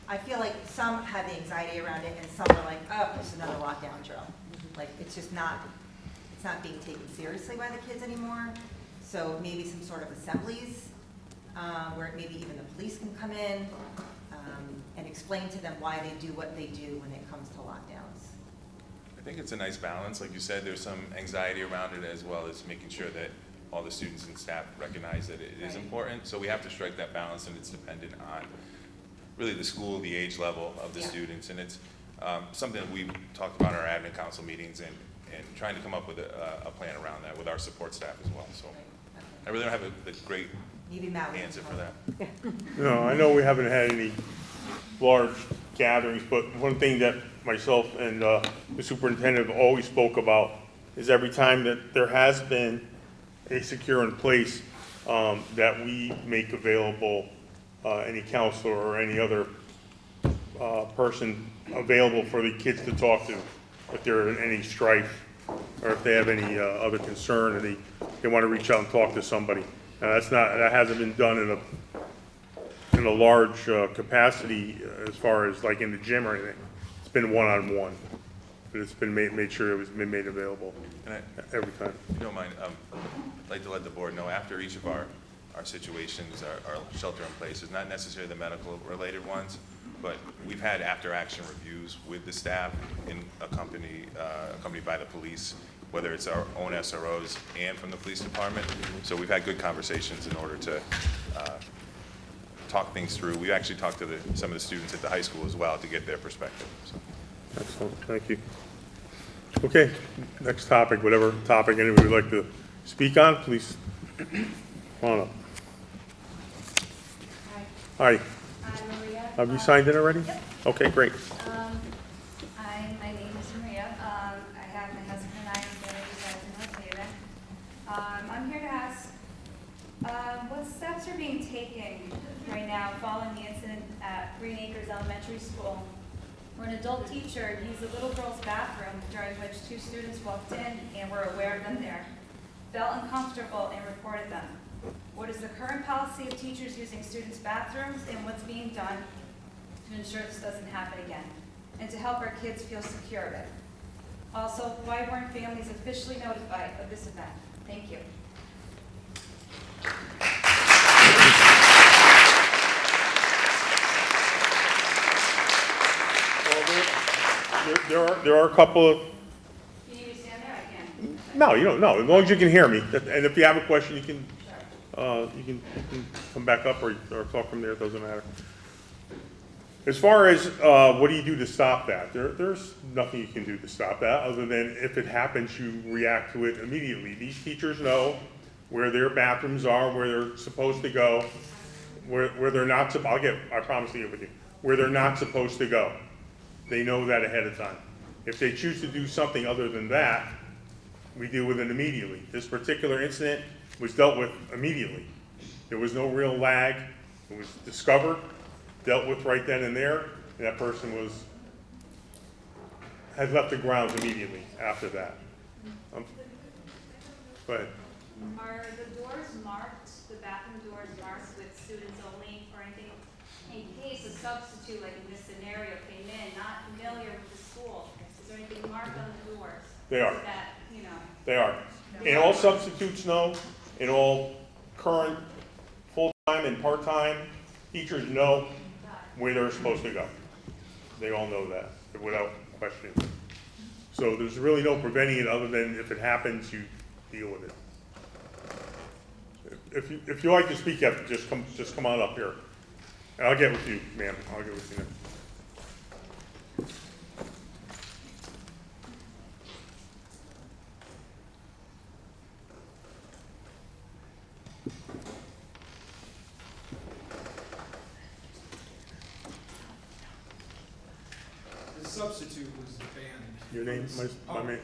I feel like some had the anxiety around it and some were like, oh, it's another lockdown drill. Like, it's not being taken seriously by the kids anymore. So maybe some sort of assemblies where maybe even the police can come in and explain to them why they do what they do when it comes to lockdowns. I think it's a nice balance. Like you said, there's some anxiety around it, as well as making sure that all the students and staff recognize that it is important. So we have to strike that balance, and it's dependent on really the school, the age level of the students. And it's something that we've talked about in our admin council meetings and trying to come up with a plan around that with our support staff as well. So I really don't have a great answer for that. No, I know we haven't had any large gatherings, but one thing that myself and the superintendent have always spoke about is every time that there has been a secure in place, that we make available any counselor or any other person available for the kids to talk to if they're in any strife or if they have any other concern and they want to reach out and talk to somebody. That hasn't been done in a large capacity as far as like in the gym or anything. It's been one-on-one, but it's been made sure it was been made available every time. If you don't mind, I'd like to let the board know after each of our situations, our shelter in place is not necessarily the medical related ones, but we've had after action reviews with the staff accompanied by the police, whether it's our own SROs and from the police department. So we've had good conversations in order to talk things through. We actually talked to some of the students at the high school as well to get their perspective. So. Excellent, thank you. Okay, next topic, whatever topic anybody would like to speak on, please come on up. Hi. I'm Maria. Have you signed in already? Yep. Okay, great. My name is Maria. I have my husband and I together reside in North Haven. I'm here to ask, what steps are being taken right now following the incident at Green Acres Elementary School, where an adult teacher used a little girl's bathroom during which two students walked in and were aware of them there, felt uncomfortable and reported them. What is the current policy of teachers using students' bathrooms and what's being done to ensure this doesn't happen again and to help our kids feel secure of it? Also, why weren't families officially notified of this event? Thank you. Well, there are a couple of. Can you stand there? I can. No, you don't. No, as long as you can hear me, and if you have a question, you can come back up or talk from there. It doesn't matter. As far as what do you do to stop that? There's nothing you can do to stop that other than if it happens, you react to it immediately. These teachers know where their bathrooms are, where they're supposed to go, where they're not. I promise to get with you. Where they're not supposed to go. They know that ahead of time. If they choose to do something other than that, we deal with it immediately. This particular incident was dealt with immediately. There was no real lag. It was discovered, dealt with right then and there, And that person had left the grounds immediately after that. Go ahead. Are the doors marked, the bathroom doors marked with students only or anything? In case a substitute, like in this scenario, came in, not familiar with the school, is there anything marked on the doors? They are. That, you know, They are. And all substitutes know, and all current full-time and part-time teachers know where they're supposed to go. They all know that, without question. So there's really no preventing it other than if it happens, you deal with it. If you like to speak, you have to just come on up here. And I'll get with you, ma'am. I'll get with you now. The substitute was banned. Your name,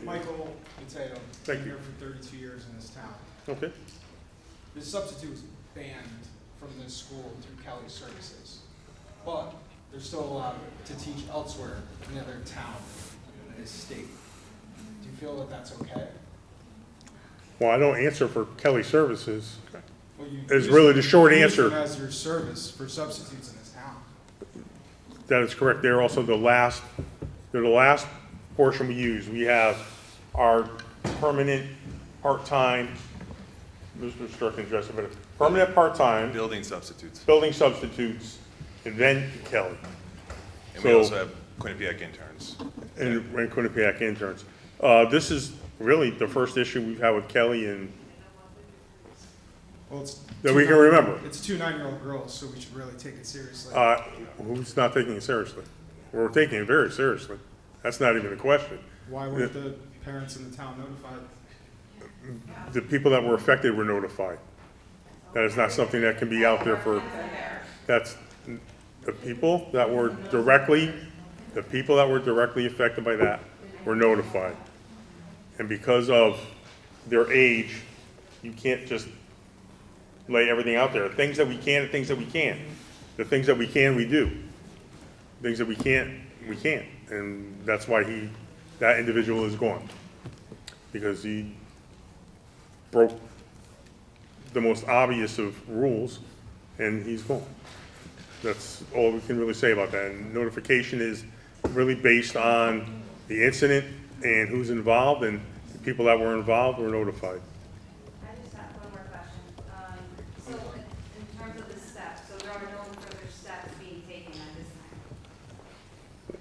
Michael Mateo. Thank Been you. here for 32 years in this town. Okay. The substitute was banned from this school through Kelly Services, but they're still allowed to teach elsewhere in another town in this state. Do you feel that that's okay? Well, I don't answer for Kelly Services. Well, you Is use- really the short you use answer. them as your service for substitutes in this town. That is correct. They're also they're the last portion we use. We have our permanent, part-time, Mr. Sterk can address it better, permanent, part-time, Building substitutes. building substitutes, and then Kelly. And we So- also have Quinnipiac interns. And Quinnipiac interns. This is really the first issue we've had with Kelly and Well, it's that we can remember. It's 2 9-year-old girls, so we should really take it seriously. Who's not taking it seriously? We're taking it very seriously. That's not even a question. Why weren't the parents in the town notified? The people that were affected were notified. That is not something that can be out there for, that's, the people that were directly affected by that were notified. And because of their age, you can't just lay everything out there. Things that we can and things that we can't. The things that we can, we do. Things that we can't, we can't. And that's why that individual is gone. Because he broke the most obvious of rules, and he's gone. That's all we can really say about that. And notification is really based on the incident and who's involved, and the people that were involved were notified. I just have one more question. So in terms of the steps, so there are no further steps being taken at this time?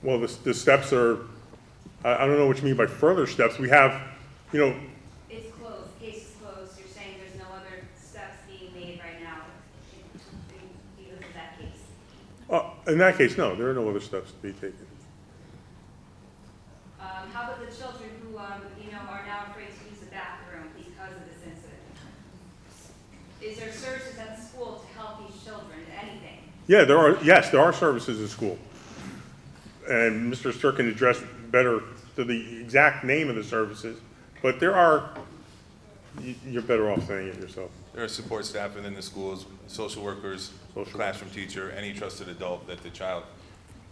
Well, the steps are, I don't know what you mean by further steps. We have, It's closed, case is closed, you're saying there's no other steps being made right now because of that case? in that case, no, there are no other steps to be taken. How about the children who, are now afraid to use the bathroom because of this incident? Is there services at the school to help these children, anything? Yeah, there are services at school. And Mr. Sturk can address better to the exact name of the services, but there are, you're better off saying it yourself. There are support staff within the schools, social workers, classroom teacher, any trusted adult that the child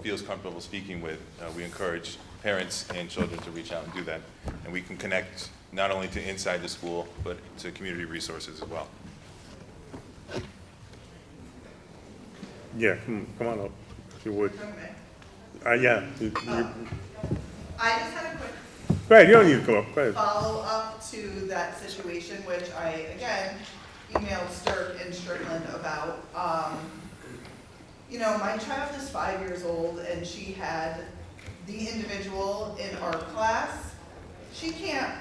feels comfortable speaking with. We encourage parents and children to reach out and do that. And we can connect not only to inside the school, but to community resources as well. Yeah, come on up, if you would. Yeah. I just had a quick Go ahead, you don't need to come up, go ahead. follow up to that situation, which I, again, emailed Sturk and Strickland about. My child is 5 years old, and she had the individual in our class. She can't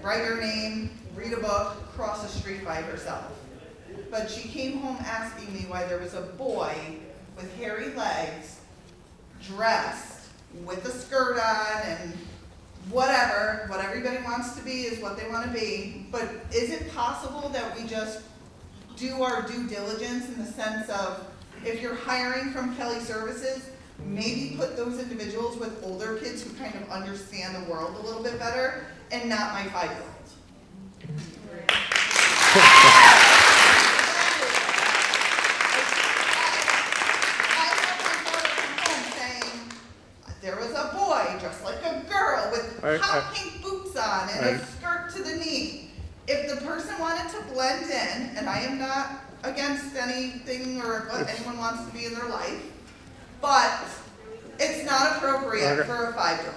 write her name, read a book, cross a street by herself. But she came home asking me why there was a boy with hairy legs, dressed with a skirt on and whatever, what everybody wants to be is what they want to be. But is it possible that we just do our due diligence in the sense of, if you're hiring from Kelly Services, maybe put those individuals with older kids who kind of understand the world a little bit better, and not my 5-year-old. there was a boy dressed like a girl with hot pink boots on and a skirt to the knee. If the person wanted to blend in, and I am not against anything or what anyone wants to be in their life, but it's not appropriate for a 5-year-old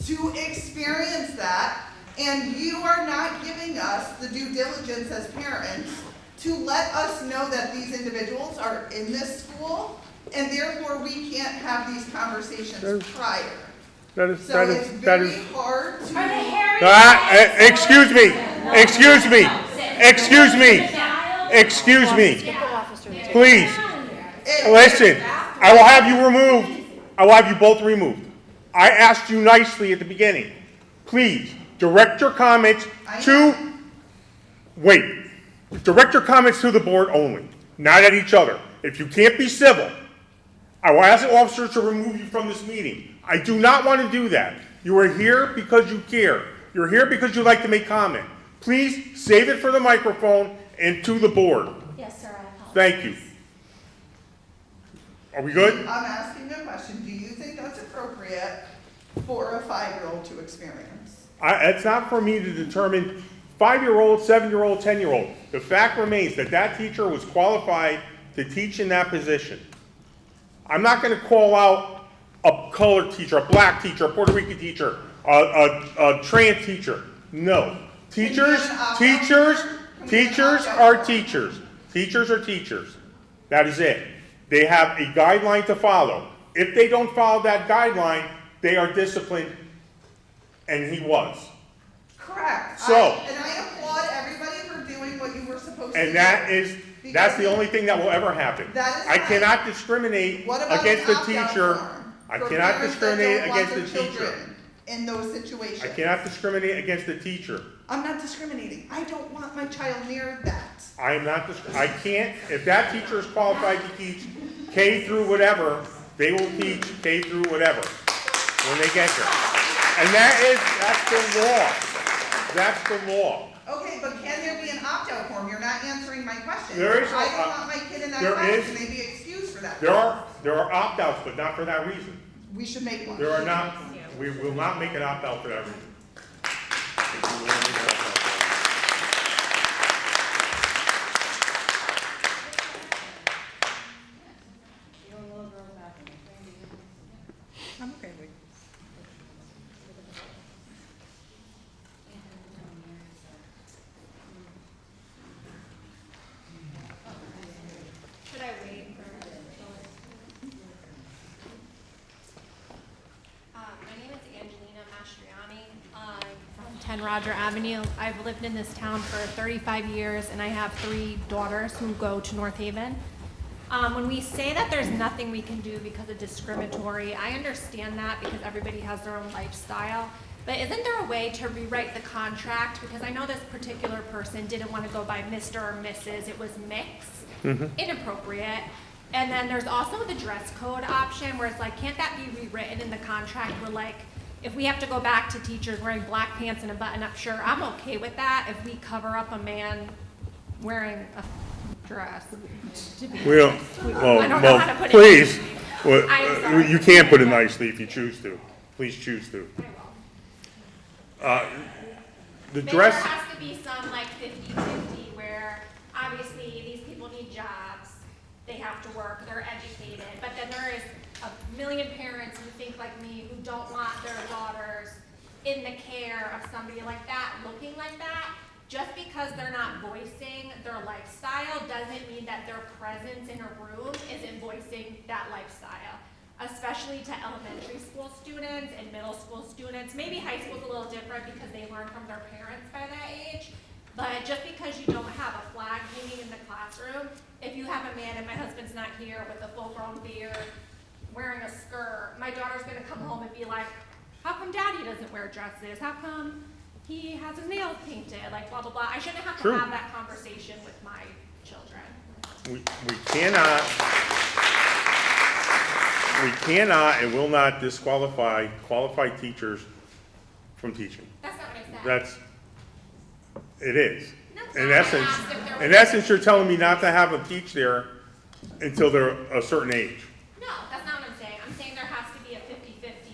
to experience that, and you are not giving us the due diligence as parents to let us know that these individuals are in this school, and therefore we can't have these conversations prior. That is, So that it's is, that very is. hard to. Excuse me, excuse me, excuse me, excuse me. Please, listen, I will have you removed. I will have you both removed. I asked you nicely at the beginning. Please, direct your comments to, direct your comments to the board only, not at each other. If you can't be civil, I will ask the officers to remove you from this meeting. I do not want to do that. You are here because you care. You're here because you like to make comment. Please save it for the microphone and to the board. Yes, sir, I apologize. Thank you. Are we good? I'm asking a question. Do you think that's appropriate for a 5-year-old to experience? It's not for me to determine 5-year-old, 7-year-old, 10-year-old. The fact remains that that teacher was qualified to teach in that position. I'm not going to call out a colored teacher, a black teacher, a Puerto Rican teacher, a trans teacher. No. Teachers are teachers. Teachers are teachers. That is it. They have a guideline to follow. If they don't follow that guideline, they are disciplined, and he was. Correct. So, and I applaud everybody for doing what you were supposed to do. and that's the only thing that will ever happen. That is I fine. cannot discriminate What about against the an opt-out teacher. form I for cannot parents that discriminate don't want against their the teacher. children in those situations? I cannot discriminate against the teacher. I'm not discriminating. I don't want my child near that. I am not, I can't, if that teacher is qualified to teach K through whatever, they will teach K through whatever when they get there. And that's the law. That's the law. Okay, but can there be an opt-out form? You're not answering my question. There is no I don't want my kid in that there class, is- and they be excused for that. There are opt-outs, but not for that reason. We should make one. There are not, we will not make an opt-out for that reason. I'm okay with. Should I wait for? My name is Angelina Mastriani. I'm from 10 Roger Avenue. I've lived in this town for 35 years, and I have 3 daughters who go to North Haven. When we say that there's nothing we can do because of discriminatory, I understand that because everybody has their own lifestyle. But isn't there a way to rewrite the contract? Because I know this particular person didn't want to go by Mr. or Mrs., it was mix, inappropriate. And then there's also the dress code option where it's like, can't that be rewritten in the contract where like, if we have to go back to teachers wearing black pants and a button-up shirt, I'm okay with that if we cover up a man wearing a dress. We don't, I don't know how to put it please, nicely. I'm sorry. you can put it nicely if you choose to. Please choose to. The Maybe dress, there has to be some like 50-50 where obviously these people need jobs, they have to work, they're educated, but then there is a million parents who think like me who don't want their daughters in the care of somebody like that, looking like that. Just because they're not voicing their lifestyle doesn't mean that their presence in a room isn't voicing that lifestyle, especially to elementary school students and middle school students. Maybe high school's a little different because they learn from their parents by that age, but just because you don't have a flag hanging in the classroom, if you have a man, and my husband's not here, with a full-grown beard, wearing a skirt, my daughter's gonna come home and be like, how come daddy doesn't wear dresses? How come he has his nails painted, like blah, blah, blah. I shouldn't have to True. have that conversation with my children. we cannot and will not disqualify qualified teachers from teaching. That's not what I said. It is. That's In not what I essence, asked if there in was- essence, you're telling me not to have them teach there until they're a certain age. No, that's not what I'm saying. I'm saying there has to be a 50-50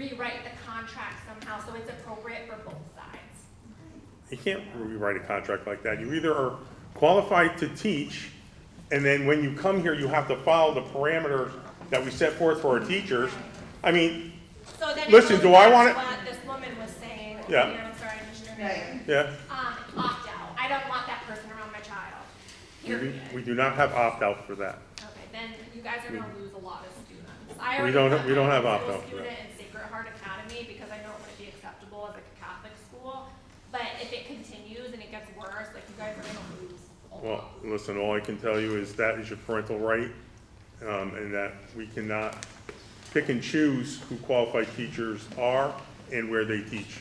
rewrite the contract somehow so it's appropriate for both sides. You can't rewrite a contract like that. You either are qualified to teach, and then when you come here, you have to follow the parameters that we set forth for our teachers. I mean, So then listen, it do goes I back want to it? what this woman was saying. Yeah. I'm sorry, Mr. Mayor. Yeah, Opt out. I don't want that person around my child. Period. we do not have opt-out for that. Okay, then you guys are gonna lose a lot of students. We don't have opt-out for Student that. in Sacred Heart Academy because I know it wouldn't be acceptable as like a Catholic school. But if it continues and it gets worse, like you guys are gonna lose. Well, listen, all I can tell you is that is your parental right, and that we cannot pick and choose who qualified teachers are and where they teach.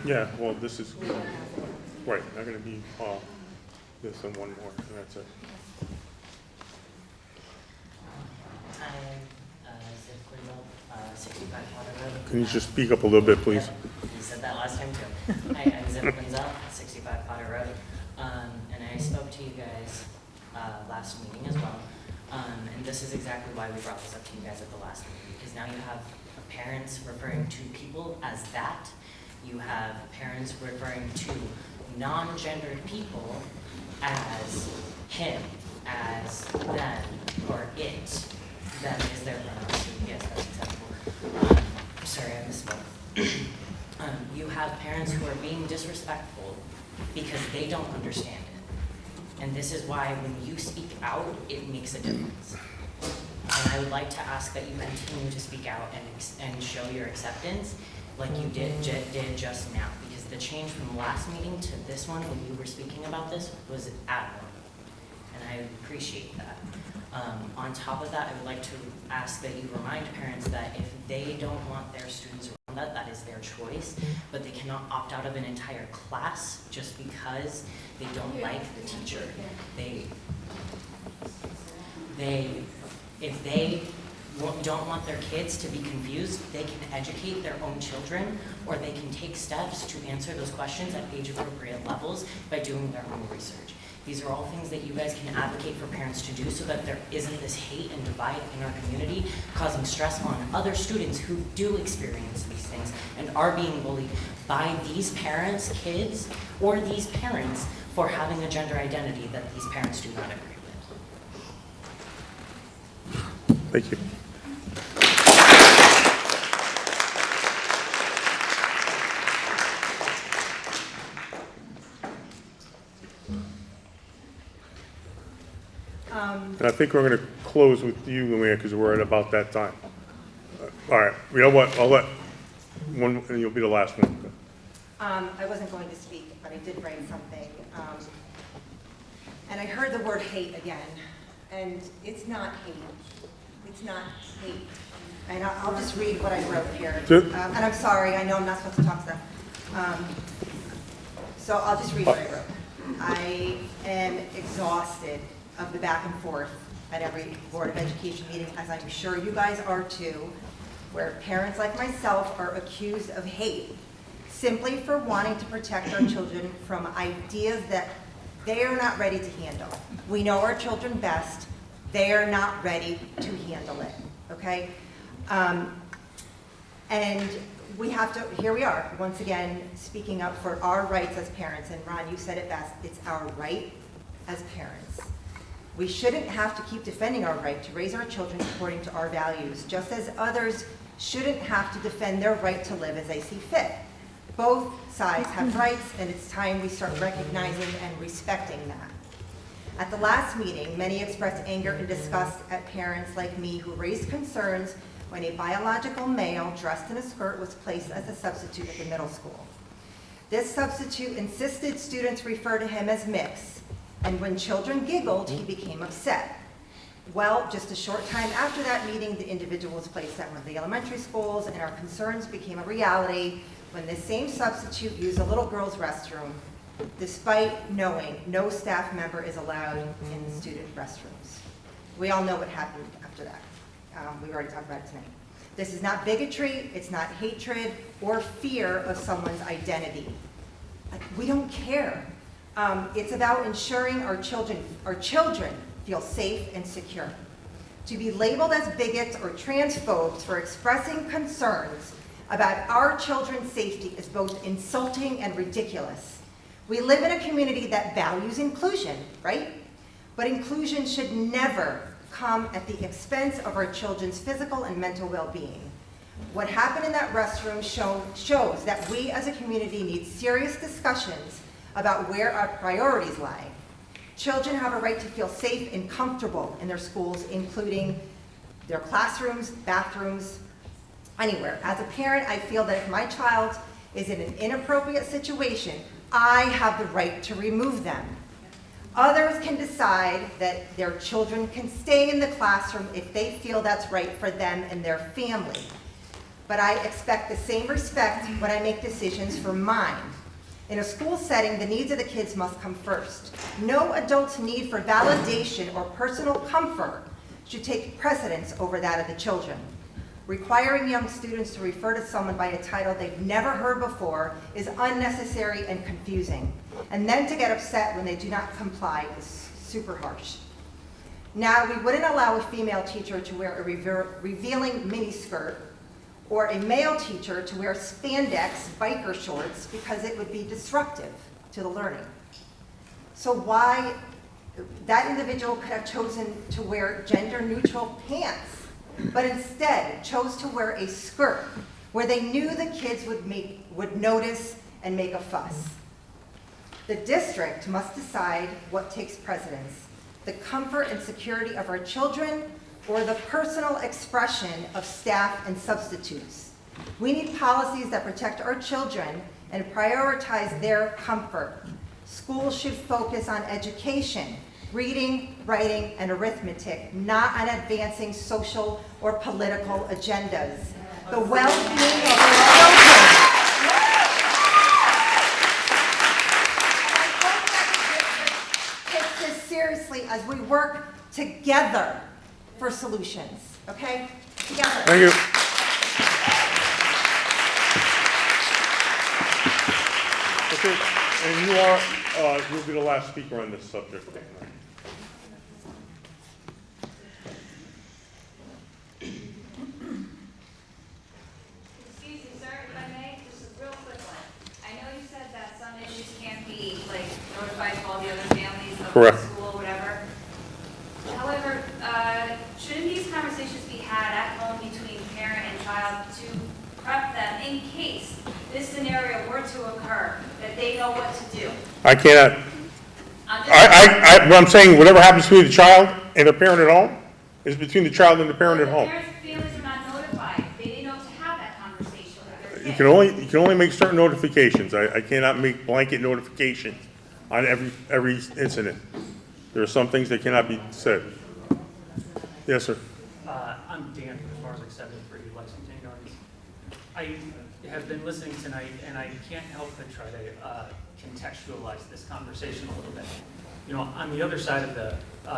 Yeah, well, this is, right, not gonna be, this and one more, and that's it. Hi, Zip Quinzel, 65 Potter Road. Can you just speak up a little bit, please? You said that last time too. Hi, I'm Zip Quinzel, 65 Potter Road. And I spoke to you guys last meeting as well. And this is exactly why we brought this up to you guys at the last meeting, because now you have parents referring to people as that. You have parents referring to non-gendered people as him, as them, or it. Them is their pronouns. Yes, that's acceptable. Sorry, I misspoke. You have parents who are being disrespectful because they don't understand it. And this is why when you speak out, it makes a difference. And I would like to ask that you continue to speak out and show your acceptance like you did just now. Because the change from last meeting to this one, when you were speaking about this, was admirable. And I appreciate that. On top of that, I would like to ask that you remind parents that if they don't want their students around that, that is their choice, but they cannot opt out of an entire class just because they don't like the teacher. If they don't want their kids to be confused, they can educate their own children, or they can take steps to answer those questions at age-appropriate levels by doing their own research. These are all things that you guys can advocate for parents to do so that there isn't this hate and divide in our community, causing stress on other students who do experience these things and are being bullied by these parents' kids or these parents for having a gender identity that these parents do not agree with. Thank you. And I think we're going to close with you, Luann, because we're at about that time. All right, you know what, I'll let one, and you'll be the last one. I wasn't going to speak, but I did write something. And I heard the word hate again, and it's not hate. It's not hate. And I'll just read what I wrote here. And I'm sorry, I know I'm not supposed to talk stuff. So I'll just read what I wrote. I am exhausted of the back and forth at every Board of Education meeting, as I'm sure you guys are too, where parents like myself are accused of hate simply for wanting to protect our children from ideas that they are not ready to handle. We know our children best. They are not ready to handle it, okay? And we have to, here we are, once again, speaking up for our rights as parents. And Ron, you said it best, it's our right as parents. We shouldn't have to keep defending our right to raise our children according to our values, just as others shouldn't have to defend their right to live as they see fit. Both sides have rights, and it's time we start recognizing and respecting that. At the last meeting, many expressed anger and disgust at parents like me who raised concerns when a biological male dressed in a skirt was placed as a substitute at the middle school. This substitute insisted students refer to him as Mix, and when children giggled, he became upset. Well, just a short time after that meeting, the individual was placed at one of the elementary schools, and our concerns became a reality when this same substitute used a little girl's restroom, despite knowing no staff member is allowed in the student restrooms. We all know what happened after that. We've already talked about it tonight. This is not bigotry, it's not hatred or fear of someone's identity. We don't care. It's about ensuring our children feel safe and secure. To be labeled as bigots or transphobes for expressing concerns about our children's safety is both insulting and ridiculous. We live in a community that values inclusion, right? But inclusion should never come at the expense of our children's physical and mental well-being. What happened in that restroom shows that we as a community need serious discussions about where our priorities lie. Children have a right to feel safe and comfortable in their schools, including their classrooms, bathrooms, anywhere. As a parent, I feel that if my child is in an inappropriate situation, I have the right to remove them. Others can decide that their children can stay in the classroom if they feel that's right for them and their family. But I expect the same respect when I make decisions for mine. In a school setting, the needs of the kids must come first. No adult's need for validation or personal comfort should take precedence over that of the children. Requiring young students to refer to someone by a title they've never heard before is unnecessary and confusing. And then to get upset when they do not comply is super harsh. Now, we wouldn't allow a female teacher to wear a revealing miniskirt or a male teacher to wear spandex biker shorts because it would be disruptive to the learning. So why that individual could have chosen to wear gender-neutral pants, but instead chose to wear a skirt where they knew the kids would notice and make a fuss. The district must decide what takes precedence, the comfort and security of our children or the personal expression of staff and substitutes. We need policies that protect our children and prioritize their comfort. Schools should focus on education, reading, writing, and arithmetic, not on advancing social or political agendas. The well-being of our children. Take this seriously as we work together for solutions, okay? Together. Thank you. Okay, and you'll be the last speaker on this subject. Excuse me, sir, if I may, just a real quick one. I know you said that some issues can't be like notified to all the other families of Correct. the school, whatever. However, shouldn't these conversations be had at home between parent and child to prep them in case this scenario were to occur, that they know what to do? I cannot, I'm just- what I'm saying, whatever happens between the child and the parent at home is between the child and the parent at home. Parents' families are not notified. They didn't know to have that conversation with their You kids. can only make certain notifications. I cannot make blanket notifications on every incident. There are some things that cannot be said. Yes, sir. I'm Dan from Marswick 73, Lexington Gardens. I have been listening tonight, and I can't help but try to contextualize this conversation a little bit. You know, on the other side of the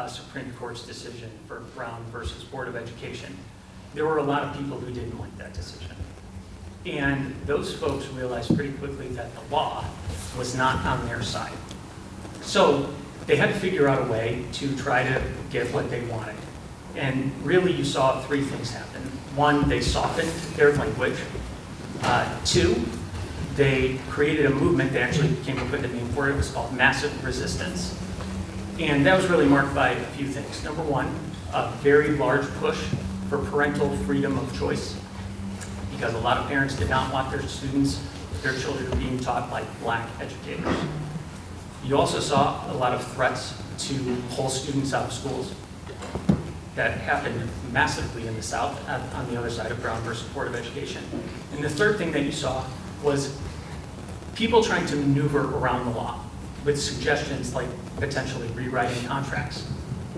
Supreme Court's decision for Brown versus Board of Education, there were a lot of people who didn't like that decision. And those folks realized pretty quickly that the law was not on their side. So they had to figure out a way to try to get what they wanted. And really, you saw three things happen. One, they softened their language. Two, they created a movement. They actually came up with a name for it. It was called massive resistance. And that was really marked by a few things. Number one, a very large push for parental freedom of choice, because a lot of parents did not want their children being taught by black educators. You also saw a lot of threats to pull students out of schools. That happened massively in the South, on the other side of Brown versus Board of Education. And the third thing that you saw was people trying to maneuver around the law with suggestions like potentially rewriting contracts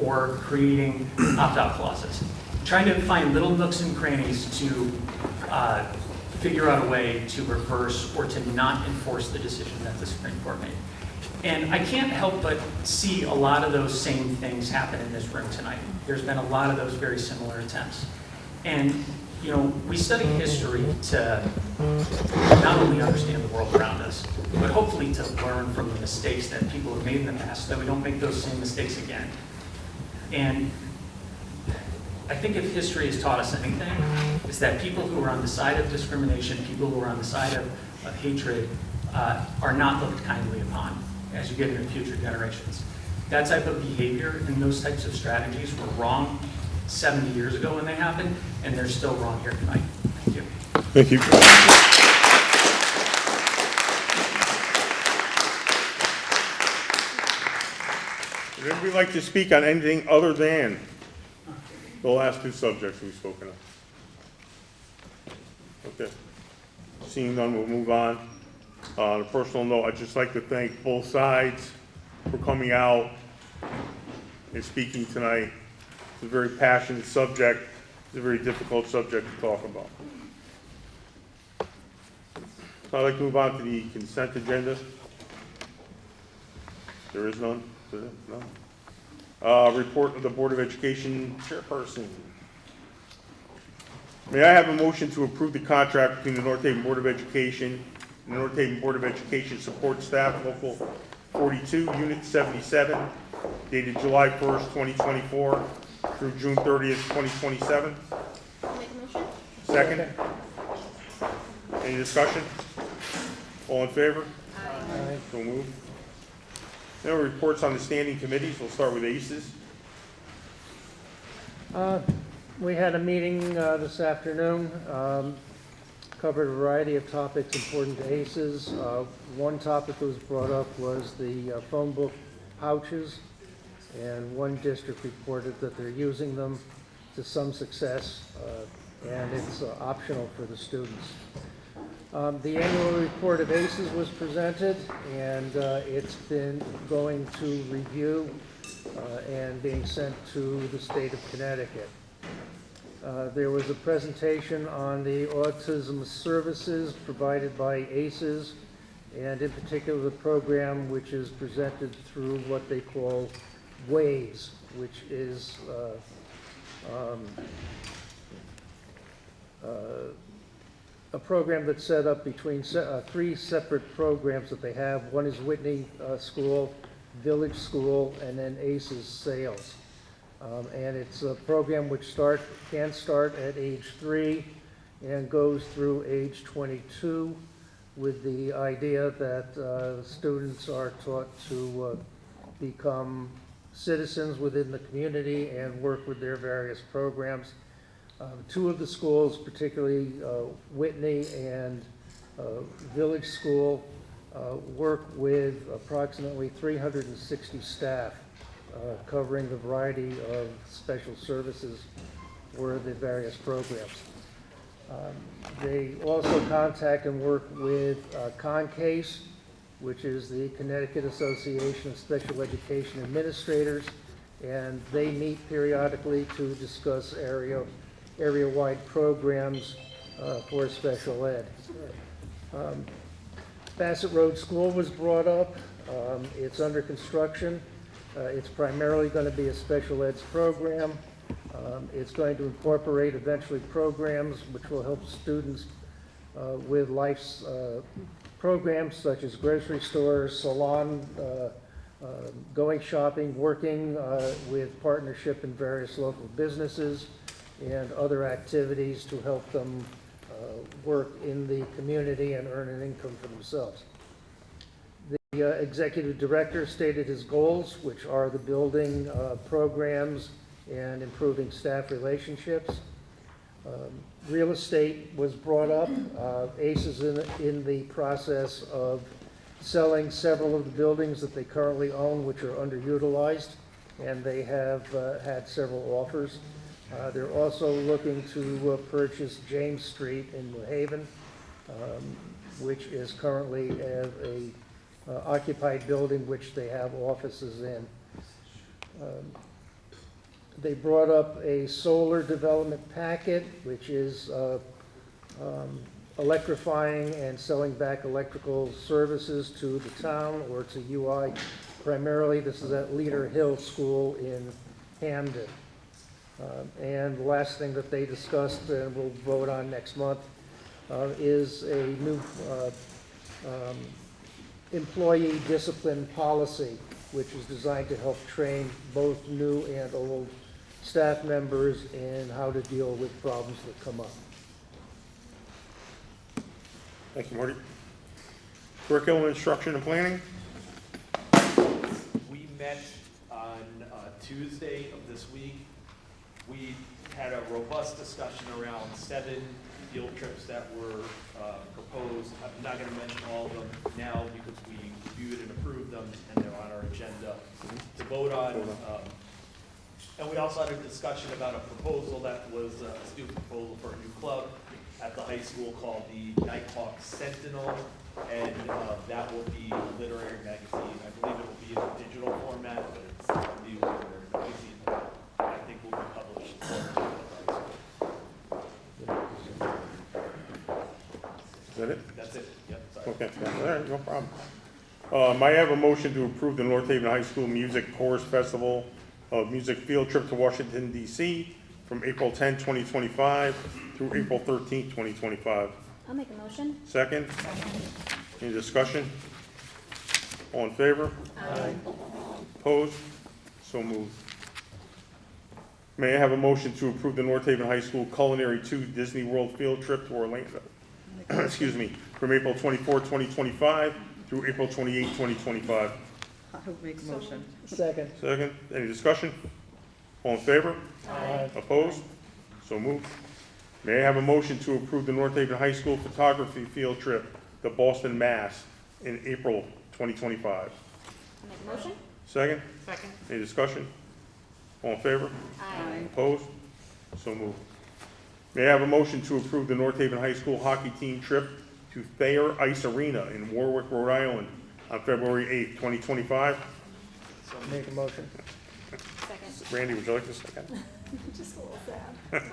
or creating opt-out clauses, trying to find little nooks and crannies to figure out a way to reverse or to not enforce the decision that the Supreme Court made. And I can't help but see a lot of those same things happen in this room tonight. There's been a lot of those very similar attempts. And you know, we study history to not only understand the world around us, but hopefully to learn from the mistakes that people have made in the past so that we don't make those same mistakes again. And I think if history has taught us anything, it's that people who are on the side of discrimination, people who are on the side of hatred, are not looked kindly upon as you get into future generations. That type of behavior and those types of strategies were wrong 70 years ago when they happened, and they're still wrong here tonight. Thank you. Thank you. Would anybody like to speak on anything other than the last two subjects we've spoken of? Okay. Seeing none, we'll move on. On a personal note, I'd just like to thank both sides for coming out and speaking tonight. It's a very passionate subject. It's a very difficult subject to talk about. So I'd like to move on to the consent agenda. There is none? Is there? None? Report of the Board of Education chairperson. May I have a motion to approve the contract between the North Haven Board of Education and the North Haven Board of Education Support Staff, Local 42, Unit 77, dated July 1st, 2024 through June 30th, 2027? Make a motion? Second? Any discussion? All in favor? Aye. So moved. Now reports on the standing committees. We'll start with ACES. We had a meeting this afternoon, covered a variety of topics important to ACES. One topic that was brought up was the phone book pouches, and one district reported that they're using them to some success, and it's optional for the students. The annual report of ACES was presented, and it's been going to review and being sent to the state of Connecticut. There was a presentation on the autism services provided by ACES, and in particular the program which is presented through what they call WAYS, which is a program that's set up between three separate programs that they have. One is Whitney School, Village School, and then ACES Sales. And it's a program which can start at age 3 and goes through age 22, with the idea that students are taught to become citizens within the community and work with their various programs. Two of the schools, particularly Whitney and Village School, work with approximately 360 staff, covering the variety of special services for the various programs. They also contact and work with CONCASE, which is the Connecticut Association of Special Education Administrators, and they meet periodically to discuss area-wide programs for special ed. Bassett Road School was brought up. It's under construction. It's primarily going to be a special ed program. It's going to incorporate eventually programs which will help students with life's programs such as grocery stores, salon, going shopping, working with partnership in various local businesses, and other activities to help them work in the community and earn an income for themselves. The executive director stated his goals, which are the building programs and improving staff relationships. Real estate was brought up. ACE is in the process of selling several of the buildings that they currently own, which are underutilized, and they have had several offers. They're also looking to purchase James Street in New Haven, which is currently a occupied building which they have offices in. They brought up a solar development packet, which is electrifying and selling back electrical services to the town or to UI. Primarily, this is at Leader Hill School in Hamden. And the last thing that they discussed, and we'll vote on next month, is a new employee discipline policy, which is designed to help train both new and old staff members in how to deal with problems that come up. Thank you, Marty. Curriculum, instruction, and planning? We met on Tuesday of this week. We had a robust discussion around 7 field trips that were proposed. I'm not going to mention all of them now because we reviewed and approved them and they're on our agenda to vote on. And we also had a discussion about a proposal that was a student proposal for a new club at the high school called the Nighthawk Sentinel. And that will be a literary magazine. I believe it will be in a digital format, but it's a new literary magazine that I think will be published. Is that it? That's it. Yep, sorry. Okay, all right, no problem. May I have a motion to approve the North Haven High School Music Chorus Festival Music Field Trip to Washington, D.C. from April 10, 2025 through April 13, 2025? I'll make a motion. Second? Any discussion? All in favor? Aye. Opposed? So moved. May I have a motion to approve the North Haven High School Culinary 2 Disney World Field Trip to Orlando? Excuse me, from April 24, 2025 through April 28, 2025. I would make a motion. Second. Second, any discussion? All in favor? Aye. Opposed? So moved. May I have a motion to approve the North Haven High School Photography Field Trip to Boston, Mass. in April 2025? I'll make a motion. Second? Second. Any discussion? All in favor? Aye. Opposed? So moved. May I have a motion to approve the North Haven High School hockey team trip to Thayer Ice Arena in Warwick, Rhode Island on February 8th, 2025? Make a motion. Second. Randy, would you like to second? Just a little sad.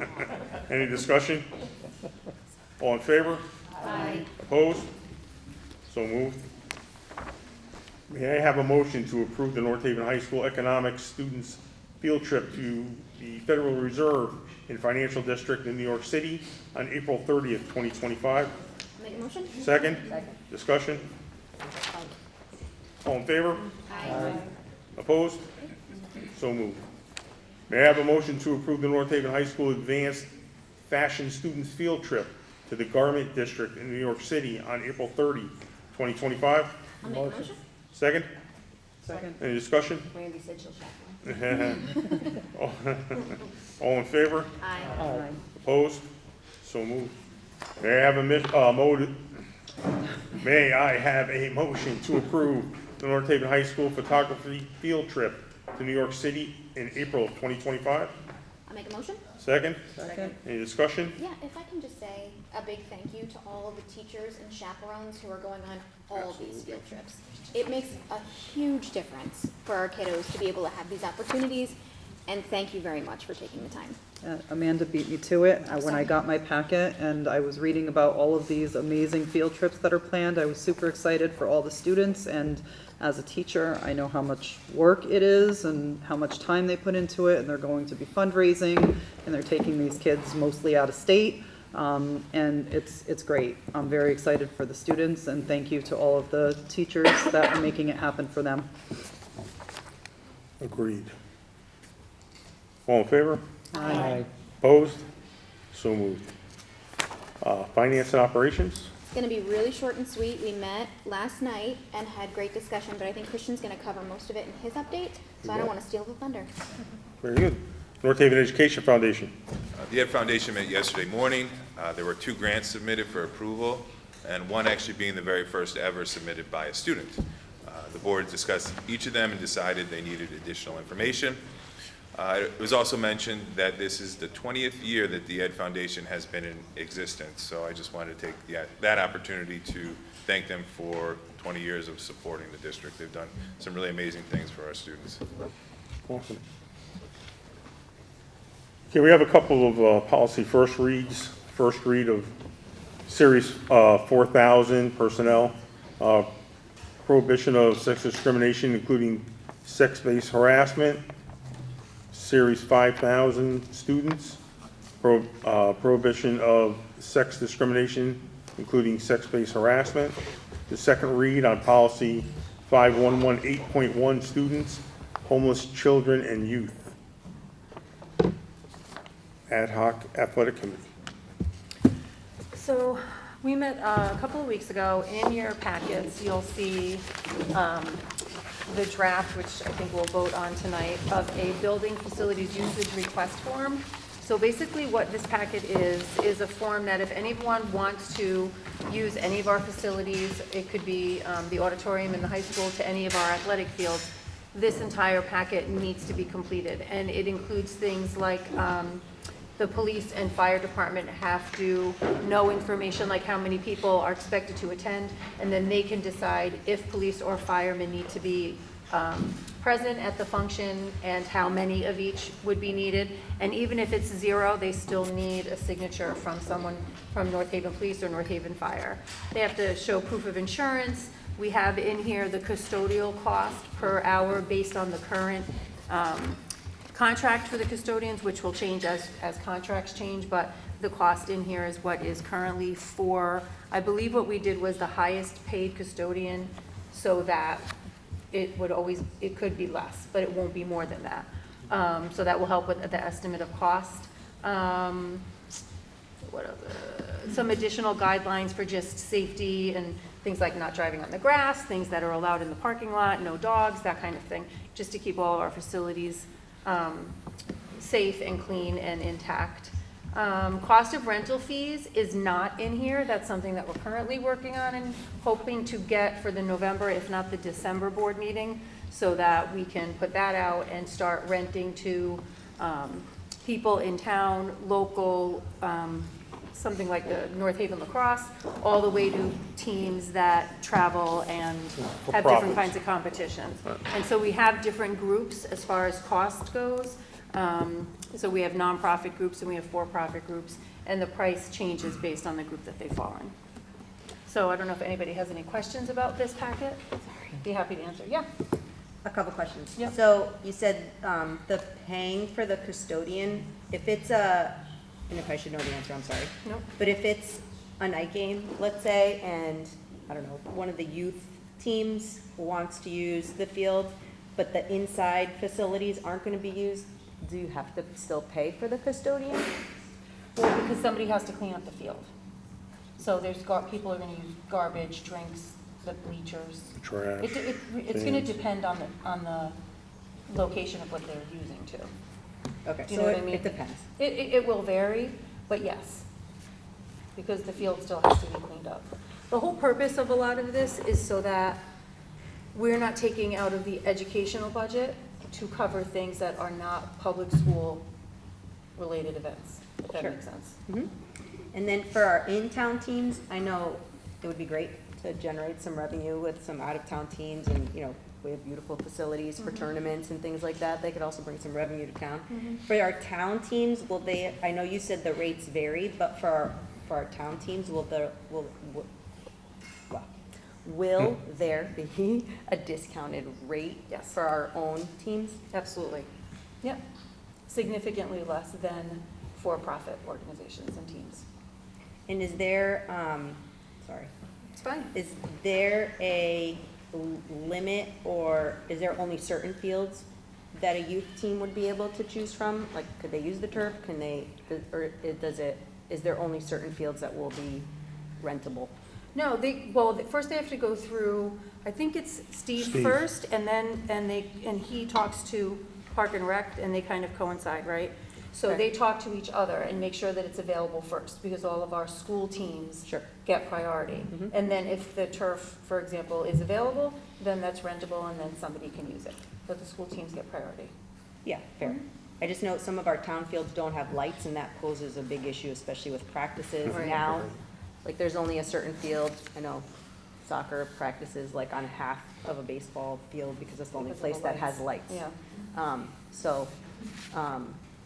Any discussion? All in favor? Aye. Opposed? So moved. May I have a motion to approve the North Haven High School Economics Students Field Trip to the Federal Reserve in Financial District in New York City on April 30th, 2025? Make a motion. Second? Second. Discussion? All in favor? Aye. Opposed? So moved. May I have a motion to approve the North Haven High School Advanced Fashion Students Field Trip to the Garment District in New York City on April 30, 2025? I'll make a motion. Second? Second. Any discussion? Randy said she'll chaperone. All in favor? Aye. Opposed? So moved. May I have a motion to approve the North Haven High School Photography Field Trip to New York City in April of 2025? I'll make a motion. Second? Second. Any discussion? Yeah, if I can just say a big thank you to all of the teachers and chaperones who are going on all of these field trips. It makes a huge difference for our kiddos to be able to have these opportunities, and thank you very much for taking the time. Amanda beat me to it. When I got my packet and I was reading about all of these amazing field trips that are planned, I was super excited for all the students, and as a teacher, I know how much work it is and how much time they put into it, and they're going to be fundraising, and they're taking these kids mostly out of state, and it's great. I'm very excited for the students, and thank you to all of the teachers that are making it happen for them. Agreed. All in favor? Aye. Opposed? So moved. Finance and operations? It's gonna be really short and sweet. We met last night and had great discussion, but I think Christian's gonna cover most of it in his update, so I don't wanna steal the thunder. Very good. North Haven Education Foundation. The Ed Foundation met yesterday morning. There were 2 grants submitted for approval, and one actually being the very first ever submitted by a student. The board discussed each of them and decided they needed additional information. It was also mentioned that this is the 20th year that the Ed Foundation has been in existence, so I just wanted to take that opportunity to thank them for 20 years of supporting the district. They've done some really amazing things for our students. Awesome. Okay, we have a couple of policy first reads. First read of Series 4000 personnel, prohibition of sex discrimination, including sex-based harassment. Series 5,000 students, prohibition of sex discrimination, including sex-based harassment. The second read on policy 5118.1, students, homeless children and youth. Ad hoc athletic committee. So we met a couple of weeks ago. In your packets, you'll see the draft, which I think we'll vote on tonight, of a building facilities usage request form. So basically what this packet is a form that if anyone wants to use any of our facilities, it could be the auditorium in the high school to any of our athletic fields, this entire packet needs to be completed. And it includes things like the police and fire department have to know information like how many people are expected to attend, and then they can decide if police or firemen need to be present at the function and how many of each would be needed. And even if it's 0, they still need a signature from someone from North Haven Police or North Haven Fire. They have to show proof of insurance. We have in here the custodial cost per hour based on the current contract for the custodians, which will change as contracts change, but the cost in here is what is currently for, I believe what we did was the highest paid custodian, so that it could be less, but it won't be more than that. So that will help with the estimate of cost. What other, some additional guidelines for just safety and things like not driving on the grass, things that are allowed in the parking lot, no dogs, that kind of thing, just to keep all of our facilities safe and clean and intact. Cost of rental fees is not in here. That's something that we're currently working on and hoping to get for the November, if not the December board meeting, so that we can put that out and start renting to people in town, local, something like the North Haven Lacrosse, all the way to teams that travel and have different kinds of competitions. And so we have different groups as far as cost goes. So we have nonprofit groups and we have for-profit groups, and the price changes based on the group that they fall in. So I don't know if anybody has any questions about this packet. Be happy to answer. Yeah. A couple questions. Yep. So you said the paying for the custodian, if it's and if I should know the answer, I'm sorry. Nope. But if it's a night game, let's say, and I don't know, one of the youth teams wants to use the field, but the inside facilities aren't going to be used, do you have to still pay for the custodian? Well, because somebody has to clean up the field. So there's people are going to use garbage, drinks, the bleachers. Trash. It's going to depend on the location of what they're using too. Okay, Do you so know what I mean? it depends. It will vary, but yes, because the field still has to be cleaned up. The whole purpose of a lot of this is so that we're not taking out of the educational budget to cover things that are not public school related events, if that Sure. makes sense. Mhm. And then for our in-town teams, I know it would be great to generate some revenue with some out-of-town teams, and, you know, we have beautiful facilities for Mhm. tournaments and things like that. They could also bring some revenue to town. Mhm. For our town teams, will they, I know you said the rates vary, but for our town teams, will there be a discounted rate Yes. for our own teams? Absolutely. Yep. Significantly less than for-profit organizations and teams. And is there, sorry. It's fine. Is there a limit, or is there only certain fields that a youth team would be able to choose from? Like, could they use the turf? Can they, or is there only certain fields that will be rentable? No, first they have to go through, I think it's Steve first, and then he talks to Park and Rec, and they kind of coincide, right? So Okay. they talk to each other and make sure that it's available first, because all of our school teams get priority. Mhm. And then if the turf, for example, is available, then that's rentable, and then somebody can use it. But the school teams get priority. Yeah, fair. I just know some of our town fields don't have lights, and that poses a big issue, especially with practices Right. now. Like, there's only a certain field, I know soccer practices like on half of a baseball field because it's the only Because of place the that has lights. Yeah.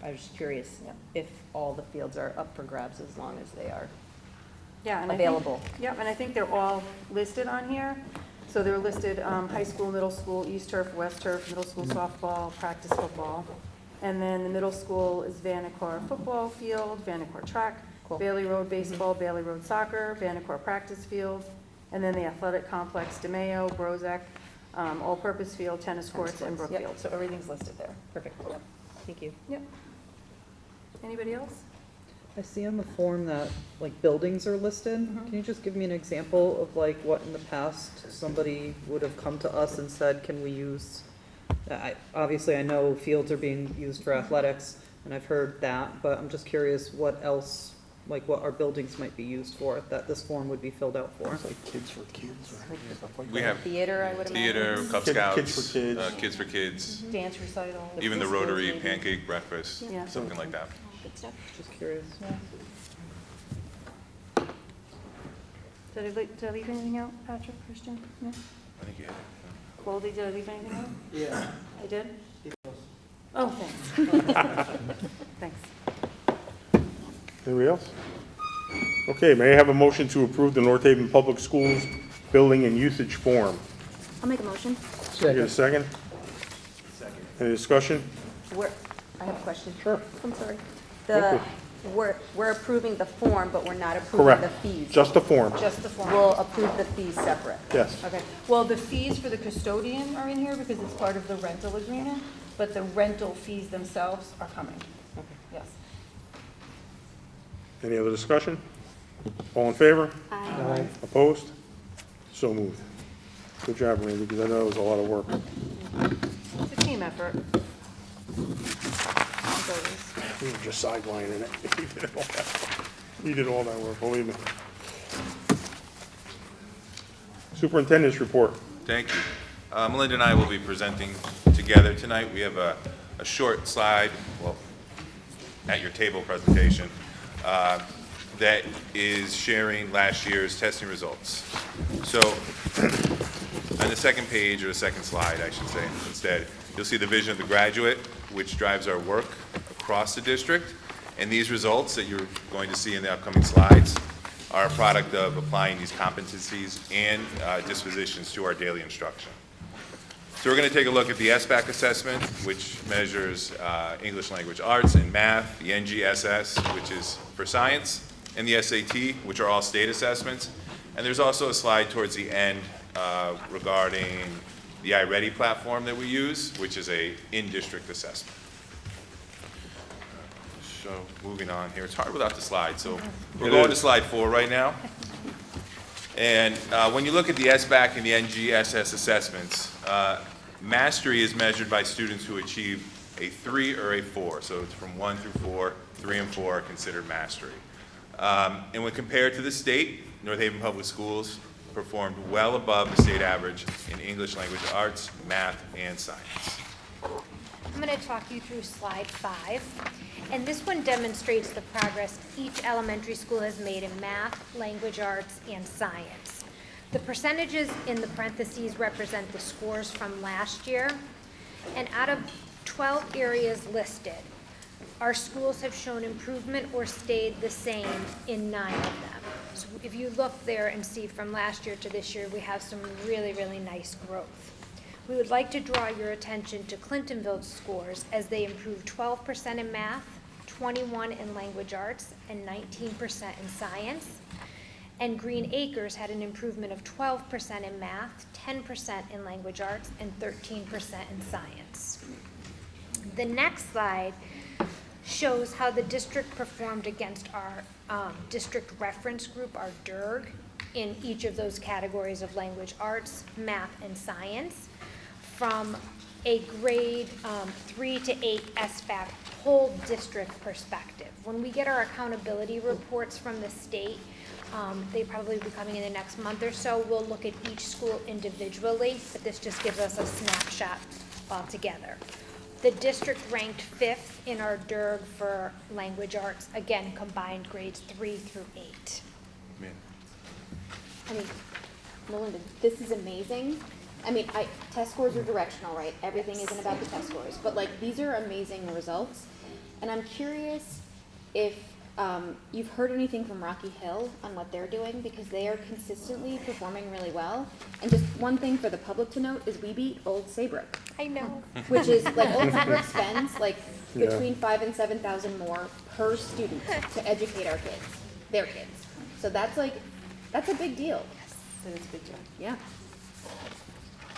I was just curious if all the fields are up for grabs as long as they are Yeah, and available. Yep, and I think they're all listed on here. So they're listed, high school, middle school, East Turf, West Turf, middle school softball, practice football. And then the middle school is Vanacor football field, Vanacor track, Bailey Road baseball, Bailey Road soccer, Vanacor practice field, and then the athletic complex, DeMayo, Brozak, all-purpose field, tennis courts, and Yep, Brookfield. so everything's listed there. Perfect. Yep. Thank you. Yep. Anybody else? I see on the form that, like, buildings are listed. Can you just give me an example of, like, what in the past somebody would have come to us and said, can we use, obviously I know fields are being used for athletics, and I've heard that, but I'm just curious what else, like, what our buildings might be used for, that this form would be filled out for. It's like kids for kids or stuff like that. We have Theater, I would imagine. theater, Cub Kids Scouts, for kids. Kids for Kids, Dance recital. even the preschool Rotary maybe. pancake breakfast, Yeah. something like that. Good stuff. Just curious. Did I leave anything out, Patrick, Christian? No? I think you hit it. Goldie, did I leave anything out? Yeah. I did? Oh, thanks. Thanks. Anybody else? Okay, may I have a motion to approve the North Haven Public Schools building and usage form? I'll make a motion. Can I get a second? Second. Any discussion? I have a question. Sure. I'm sorry. Okay. We're approving the form, but we're not approving Correct. the fees. Just the form. Just the form. We'll approve the fees separate. Yes. Okay, well, the fees for the custodian are in here because it's part of the rental agreement, but the rental fees themselves are coming. Yes. Any other discussion? All in favor? Aye. Opposed? So moved. Good job, Randy, because I know it was a lot of work. It's a team effort. As always. You were just sidelining it. You did all that. You did all that work, believe me. Superintendent's report. Thank you. Melinda and I will be presenting together tonight. We have a short slide, well, at your table presentation, that is sharing last year's testing results. So on the second page, or the second slide, I should say, instead, you'll see the vision of the graduate, which drives our work across the district. And these results that you're going to see in the upcoming slides are a product of applying these competencies and dispositions to our daily instruction. So we're going to take a look at the SBAC assessment, which measures English language arts and math, the NGSS, which is for science, and the SAT, which are all state assessments. And there's also a slide towards the end regarding the iReady platform that we use, which is a in-district assessment. So moving on here, it's hard without the slide, so we're going to slide 4 right now. And when you look at the SBAC and the NGSS assessments, mastery is measured by students who achieve a 3 or a 4. So it's from 1 through 4, 3 and 4 are considered mastery. And when compared to the state, North Haven Public Schools performed well above the state average in English language arts, math, and science. I'm going to talk you through slide 5, and this one demonstrates the progress each elementary school has made in math, language arts, and science. The percentages in the parentheses represent the scores from last year, and out of 12 areas listed, our schools have shown improvement or stayed the same in 9 of them. So if you look there and see from last year to this year, we have some really, really nice growth. We would like to draw your attention to Clintonville's scores as they improved 12% in math, 21% in language arts, and 19% in science. And Green Acres had an improvement of 12% in math, 10% in language arts, and 13% in science. The next slide shows how the district performed against our district reference group, our DIRG, in each of those categories of language arts, math, and science, from a grade 3 to 8 SBAC whole district perspective. When we get our accountability reports from the state, they probably will be coming in the next month or so, we'll look at each school individually, but this just gives us a snapshot altogether. The district ranked 5th in our DIRG for language arts, again, combined grades 3 through 8. I mean, Melinda, this is amazing. I mean, test scores are directional, right? Everything isn't about the test scores, but like, these are amazing results. And I'm curious if you've heard anything from Rocky Hill on what they're doing, because they are consistently performing really well. And just one thing for the public to note is we beat Old Saybrook. I know. which is like Old spends like Yeah. between 5,000 and 7,000 more per student to educate our kids, their kids. So that's a big deal. That is a big deal. Yeah.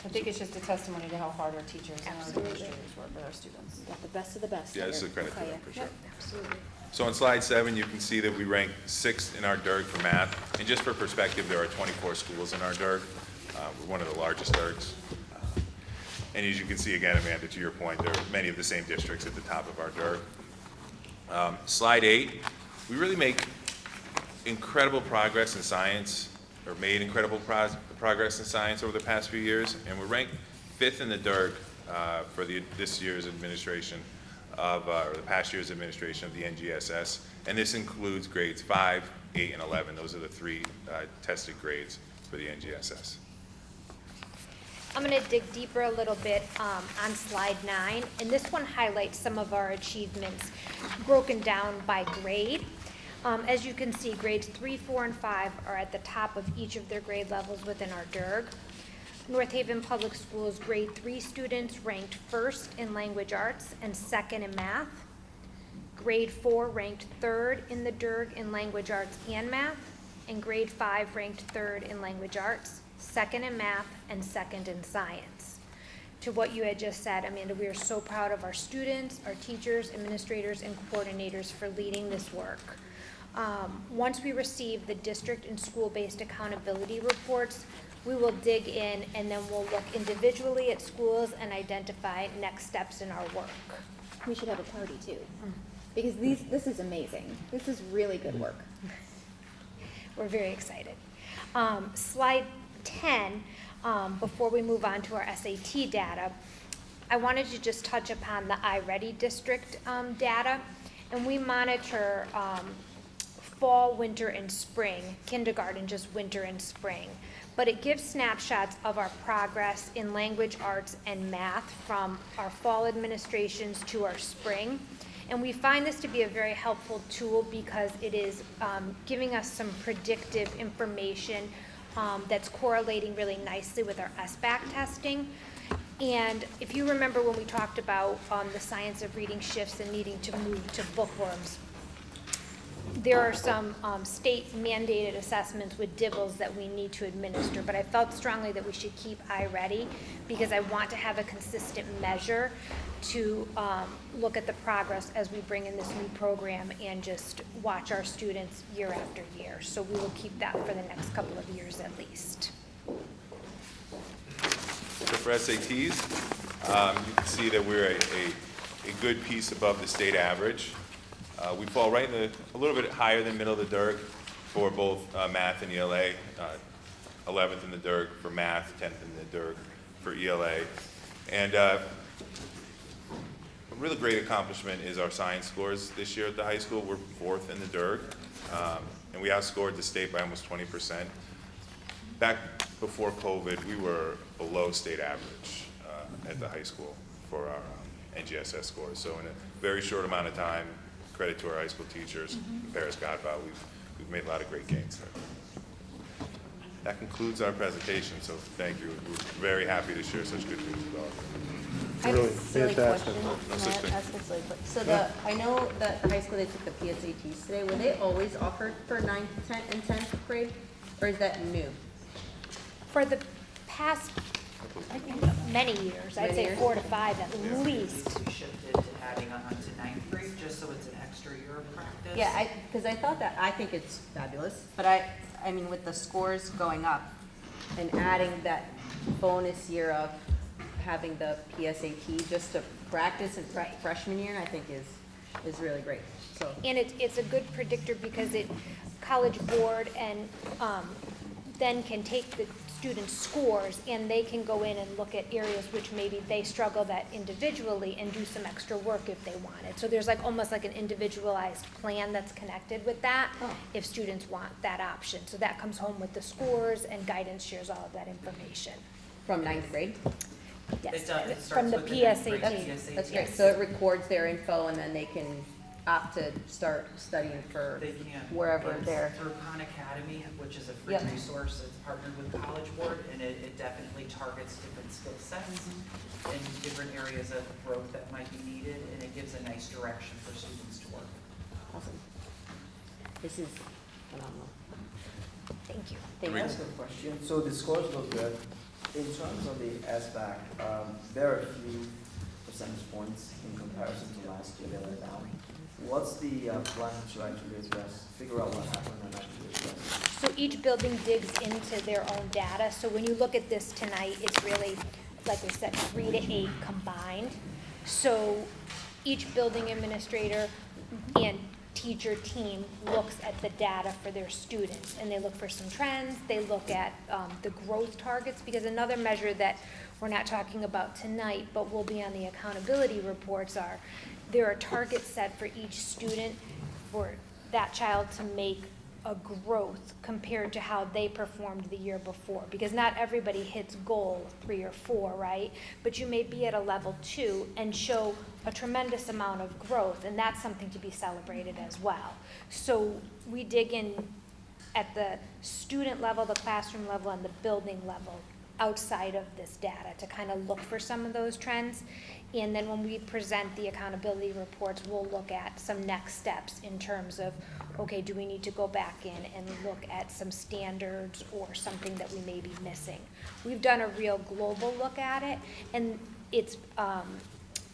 I think it's just a testimony to how hard our teachers and our Absolutely. administrators work with our students. Got the best of the best. Yeah, this is here, a credit to I'll tell them, ya. for sure. Yep, absolutely. So on slide 7, you can see that we rank 6th in our DIRG for math. And just for perspective, there are 24 schools in our DIRG. We're one of the largest DIRGs. And as you can see, again, Amanda, to your point, there are many of the same districts at the top of our DIRG. Slide 8, we really make incredible progress in science, or made incredible progress in science over the past few years. And we're ranked 5th in the DIRG for this year's administration or the past year's administration of the NGSS. And this includes grades 5, 8, and 11. Those are the 3 tested grades for the NGSS. I'm going to dig deeper a little bit on slide 9, and this one highlights some of our achievements broken down by grade. As you can see, grades 3, 4, and 5 are at the top of each of their grade levels within our DIRG. North Haven Public Schools grade 3 students ranked 1st in language arts and 2nd in math. Grade 4 ranked 3rd in the DIRG in language arts and math, and grade 5 ranked 3rd in language arts, 2nd in math, and 2nd in science. To what you had just said, Amanda, we are so proud of our students, our teachers, administrators, and coordinators for leading this work. Once we receive the district and school-based accountability reports, we will dig in and then we'll look individually at schools and identify next steps in our work. We should have a party too, because this is amazing. This is really good work. We're very excited. Slide 10, before we move on to our SAT data, I wanted to just touch upon the iReady district data. And we monitor fall, winter, and spring, kindergarten, just winter and spring. But it gives snapshots of our progress in language arts and math from our fall administrations to our spring. And we find this to be a very helpful tool because it is giving us some predictive information that's correlating really nicely with our SBAC testing. And if you remember when we talked about the science of reading shifts and needing to move to bookworms, there are some state mandated assessments with DIBELS that we need to administer, but I felt strongly that we should keep iReady because I want to have a consistent measure to look at the progress as we bring in this new program and just watch our students year after year. So we will keep that for the next couple of years at least. So for SATs, you can see that we're a good piece above the state average. We fall right in a little bit higher than middle of the DIRG for both math and ELA, 11th in the DIRG for math, 10th in the DIRG for ELA. And a really great accomplishment is our science scores this year at the high school. We're 4th in the DIRG, and we outscored the state by almost 20%. Back before COVID, we were below state average at the high school for our NGSS scores. So in a very short amount of time, credit to our high school teachers, Paris Godbout, we've made a lot of great gains there. That concludes our presentation, so thank you. We're very happy to share such good news with all of you. I have a Really silly fantastic. question. No Can such I thing. ask a silly question? So I know that the high school, they took the PSATs today. Were they always offered for 9th, 10th, and 10th grade? Or is that new? For the past many years, I'd Many say years? 4 to 5 at least. We shifted to adding on to 9th grade, just so it's an extra year of practice. Yeah, because I thought that, I think it's fabulous, but I mean, with the scores going up and adding that bonus year of having the PSAT just to practice in freshman year, I think is really great, so. And it's a good predictor because College Board and then can take the students' scores and they can go in and look at areas which maybe they struggled at individually and do some extra work if they wanted. So there's almost like an individualized plan that's connected with that if students want that option. So that comes home with the scores and guidance shares all of that information. From 9th grade? Yes, It from starts the with the 9th grade PSAT. PSAT. That's great, so it records their info and then they can opt to start studying for They can. wherever It's they're. through Khan Academy, which is a free Yep. resource. It's partnered with College Board, and it definitely targets different skill sets and different different areas of growth that might be needed, and it gives a nice direction for students to work. Awesome. This is phenomenal. Thank you. Thank Can I you. ask a question? So the scores look good. In terms of the SBAC, there are a few percentage points in comparison to last year that are down. What's the plan to actually address, figure out what happened and actually address? So each building digs into their own data. So when you look at this tonight, it's really, like we said, 3 to 8 combined. So each building administrator and teacher team looks at the data for their students, and they look for some trends. They look at the growth targets, because another measure that we're not talking about tonight, but will be on the accountability reports, are there are targets set for each student for that child to make a growth compared to how they performed the year before, because not everybody hits goal 3 or 4, right? But you may be at a level 2 and show a tremendous amount of growth, and that's something to be celebrated as well. So we dig in at the student level, the classroom level, and the building level outside of this data to kind of look for some of those trends. And then when we present the accountability reports, we'll look at some next steps in terms of, okay, do we need to go back in and look at some standards or something that we may be missing? We've done a real global look at it, and it's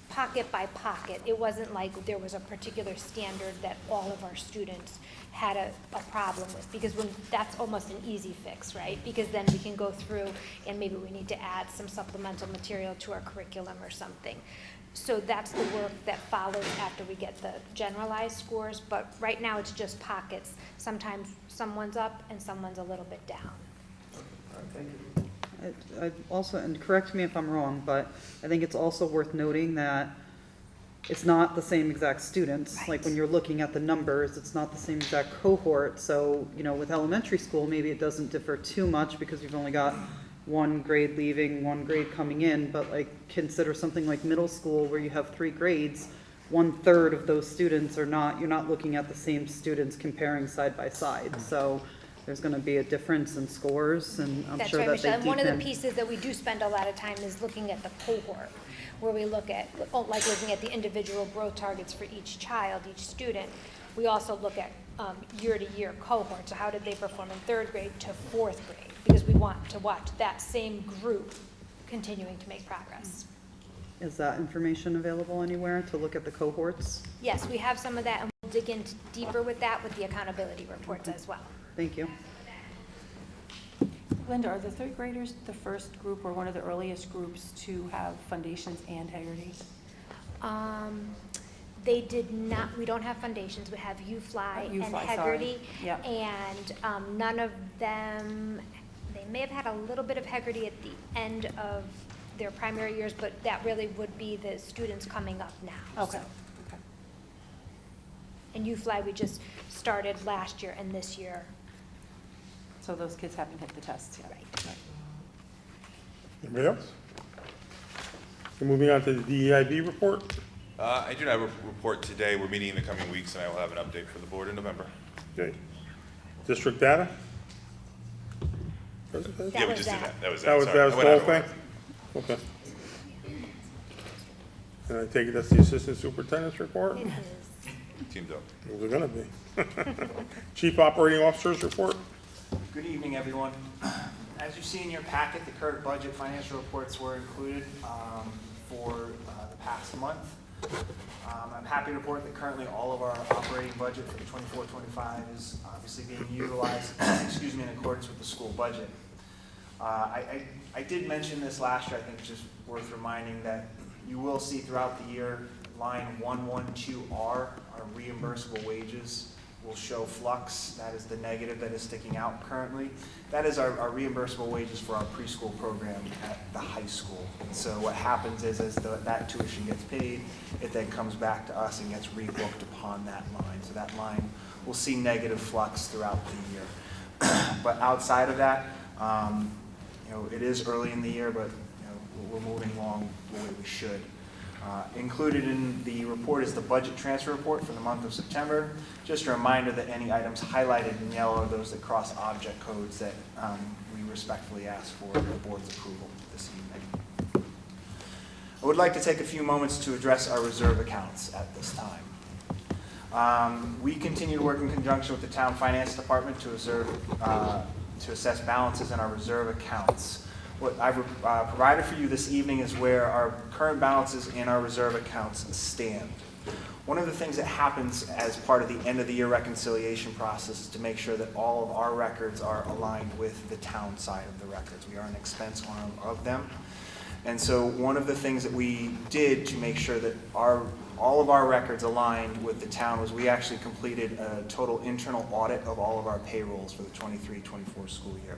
pocket by pocket. It wasn't like there was a particular standard that all of our students had a problem with, because that's almost an easy fix, right? Because then we can go through and maybe we need to add some supplemental material to our curriculum or something. So that's the work that follows after we get the generalized scores, but right now it's just pockets. Sometimes someone's up and someone's a little bit down. Thank you. I also, and correct me if I'm wrong, but I think it's also worth noting that it's not the same exact students. Right. Like when you're looking at the numbers, it's not the same exact cohort. So, you know, with elementary school, maybe it doesn't differ too much because you've only got 1 grade leaving, 1 grade coming in. But like consider something like middle school where you have 3 grades, 1/3 of those students are not, you're not looking at the same students comparing side by side. So there's going to be a difference in scores, and I'm That's sure right, that Michelle. they And one of the deepen. pieces that we do spend a lot of time is looking at the cohort, where we look at, like looking at the individual growth targets for each child, each student. We also look at year-to-year cohorts. So how did they perform in 3rd grade to 4th grade? Because we want to watch that same group continuing to make progress. Is that information available anywhere to look at the cohorts? Yes, we have some of that, and we'll dig in deeper with that with the accountability reports as well. Thank you. Linda, are the 3rd graders the first group or one of the earliest groups to have foundations and Haggerty? They did not, we don't have foundations, we have U-Fly and U-Fly, sorry. Haggerty. Yep. And none of them, they may have had a little bit of Haggerty at the end of their primary years, but that really would be the students coming up now. Okay. So. And U-Fly, we just started last year and this year. So those kids haven't hit the tests yet. Right. Anybody else? Okay, moving on to the DEIB report. I do have a report today. We're meeting in the coming weeks, and I will have an update for the board in November. Okay. District data? That Yeah, we was just did that. that. That was That was Sorry. the I went whole out of thing? order. Okay. And I take it that's the assistant superintendent's report? It is. Teamed up. Those are gonna be. Chief operating officer's report? Good evening, everyone. As you see in your packet, the current budget financial reports were included for the past month. I'm happy to report that currently all of our operating budget for the 24-25 is obviously being utilized excuse me, in accordance with the school budget. I did mention this last year. I think it's just worth reminding that you will see throughout the year line 112R, our reimbursable wages, will show flux. That is the negative that is sticking out currently. That is our reimbursable wages for our preschool program at the high school. And so what happens is as that tuition gets paid, it then comes back to us and gets rebooked upon that line. So that line will see negative flux throughout the year. But outside of that, it is early in the year, but we're moving along the way we should. Included in the report is the budget transfer report for the month of September. Just a reminder that any items highlighted in yellow are those that cross object codes that we respectfully ask for the board's approval this evening. I would like to take a few moments to address our reserve accounts at this time. We continue to work in conjunction with the town finance department to assess balances in our reserve accounts. What I've provided for you this evening is where our current balances in our reserve accounts stand. One of the things that happens as part of the end of the year reconciliation process is to make sure that all of our records are aligned with the town side of the records. We are an expense arm of them. And so one of the things that we did to make sure that all of our records aligned with the town was we actually completed a total internal audit of all of our payrolls for the 23-24 school year.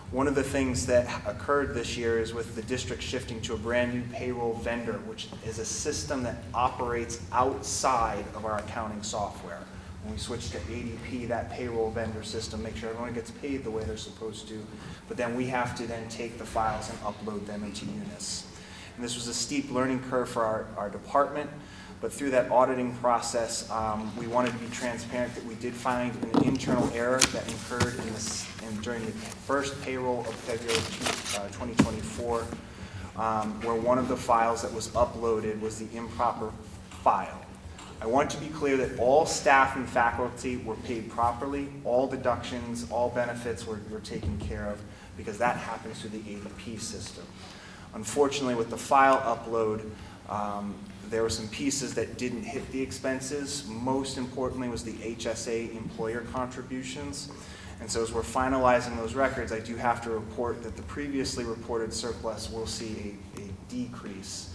One of the things that occurred this year is with the district shifting to a brand new payroll vendor, which is a system that operates outside of our accounting software. When we switched to ADP, that payroll vendor system makes sure everyone gets paid the way they're supposed to, but then we have to then take the files and upload them into Unis. And this was a steep learning curve for our department, but through that auditing process, we wanted to be transparent that we did find an internal error that occurred during the first payroll of February 2024, where one of the files that was uploaded was the improper file. I want to be clear that all staff and faculty were paid properly, all deductions, all benefits were taken care of, because that happens through the ADP system. Unfortunately, with the file upload, there were some pieces that didn't hit the expenses. Most importantly was the HSA employer contributions. And so as we're finalizing those records, I do have to report that the previously reported surplus will see a decrease.